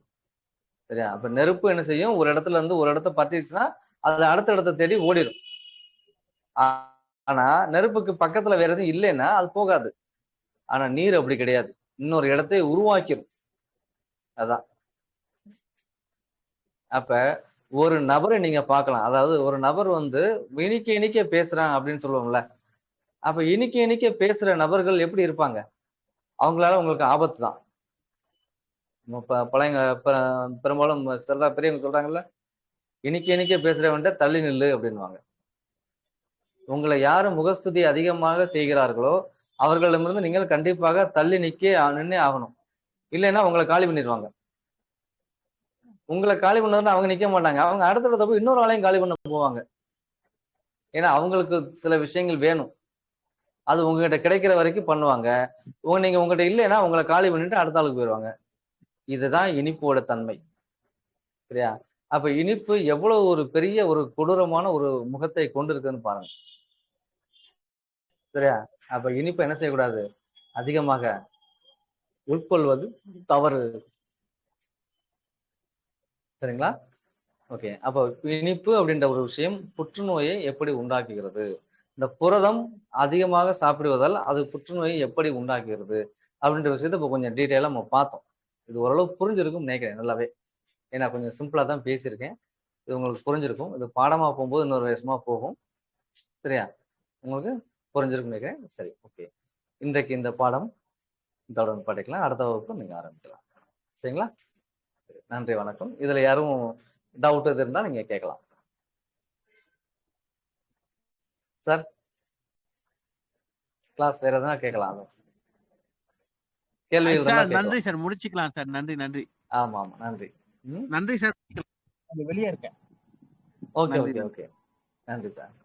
சரியா, அப்ப நெருப்பு என்ன செய்யும், ஒரு இடத்துல இருந்து ஒரு இடத்த பத்திடுச்சுன்னா அதுல அடுத்த இடத்த தேடி ஓடிடும். ஆனா நெருப்புக்கு பக்கத்துல வேற எதுவும் இல்லைன்னா அது போகாது. ஆனா நீர் அப்படி கிடையாது, இன்னொரு இடத்தை உருவாக்கிடும். அதான். அப்ப ஒரு நபரை நீங்க பார்க்கலாம், அதாவது ஒரு நபர் வந்து இனிக்க இனிக்க பேசுறான் அப்படின்னு சொல்லுவோம்ல. அப்ப இனிக்க இனிக்க பேசுற நபர்கள் எப்படி இருப்பாங்க, அவங்களால உங்களுக்கு ஆபத்து தான். பழைய பெரும்பாலும் பெரியவங்க சொல்றாங்கல்ல, இனிக்க இனிக்க பேசுறவன்ட்ட தள்ளி நில்லு அப்படின்வாங்க. உங்களை யாரு முகஸ்துதி அதிகமாக செய்கிறார்களோ அவர்களிடமிருந்து நீங்கள் கண்டிப்பாக தள்ளி நின்னே ஆகணும். இல்லைன்னா உங்களை காலி பண்ணிடுவாங்க. உங்களை காலி பண்ணா அவங்க நிக்க மாட்டாங்க, அவங்க அடுத்த இடத்த போய் இன்னொரு ஆளையும் காலி பண்ண போவாங்க. ஏன்னா அவங்களுக்கு சில விஷயங்கள் வேணும், அது உங்ககிட்ட கிடைக்கிற வரைக்கும் பண்ணுவாங்க. நீங்க உங்ககிட்ட இல்லைன்னா உங்களை காலி பண்ணிட்டு அடுத்த ஆளுக்கு போயிடுவாங்க. இதுதான் இனிப்போட தன்மை. சரியா, அப்ப இனிப்பு எவ்வளவு ஒரு பெரிய ஒரு கொடூரமான ஒரு முகத்தை கொண்டிருக்குன்னு பாருங்க. சரியா, அப்ப இனிப்பு என்ன செய்யக்கூடாது, அதிகமாக உட்கொள்வது தவறு. சரிங்களா? ஓகே. அப்ப இனிப்பு அப்படின்ற ஒரு விஷயம் புற்றுநோயை எப்படி உண்டாக்குகிறது, இந்த புரதம் அதிகமாக சாப்பிடுவதால் அது புற்றுநோயை எப்படி உண்டாக்குகிறது அப்படின்ற விஷயத்தை இப்போ கொஞ்சம் டீட்டெயிலா நம்ம பார்த்தோம். இது ஓரளவு புரிஞ்சிருக்கும்னு நினைக்கிறேன் நல்லாவே. ஏன்னா கொஞ்சம் சிம்பிளா தான் பேசியிருக்கேன். இது உங்களுக்கு புரிஞ்சிருக்கும். இது பாடமா போகும்போது இன்னொரு விஷயமா போகும். சரியா, உங்களுக்கு புரிஞ்சிருக்கும்னு நினைக்கிறேன். சரி, ஓகே. இன்றைக்கு இந்த பாடம் தொடர்ந்து படிக்கலாம், அடுத்த வகுப்பு நீங்க ஆரம்பிக்கலாம். சரிங்களா? நன்றி, வணக்கம். இதுல யாரும் டவுட் எது இருந்தா நீங்க கேட்கலாம். சார், கிளாஸ் வேற எதனா கேட்கலாம், கேள்வி சார். நன்றி சார், முடிச்சுக்கலாம் சார். நன்றி நன்றி. ஆமா ஆமா, நன்றி. நன்றி சார். வெளியே இருக்கேன். ஓகே ஓகே ஓகே, நன்றி சார்.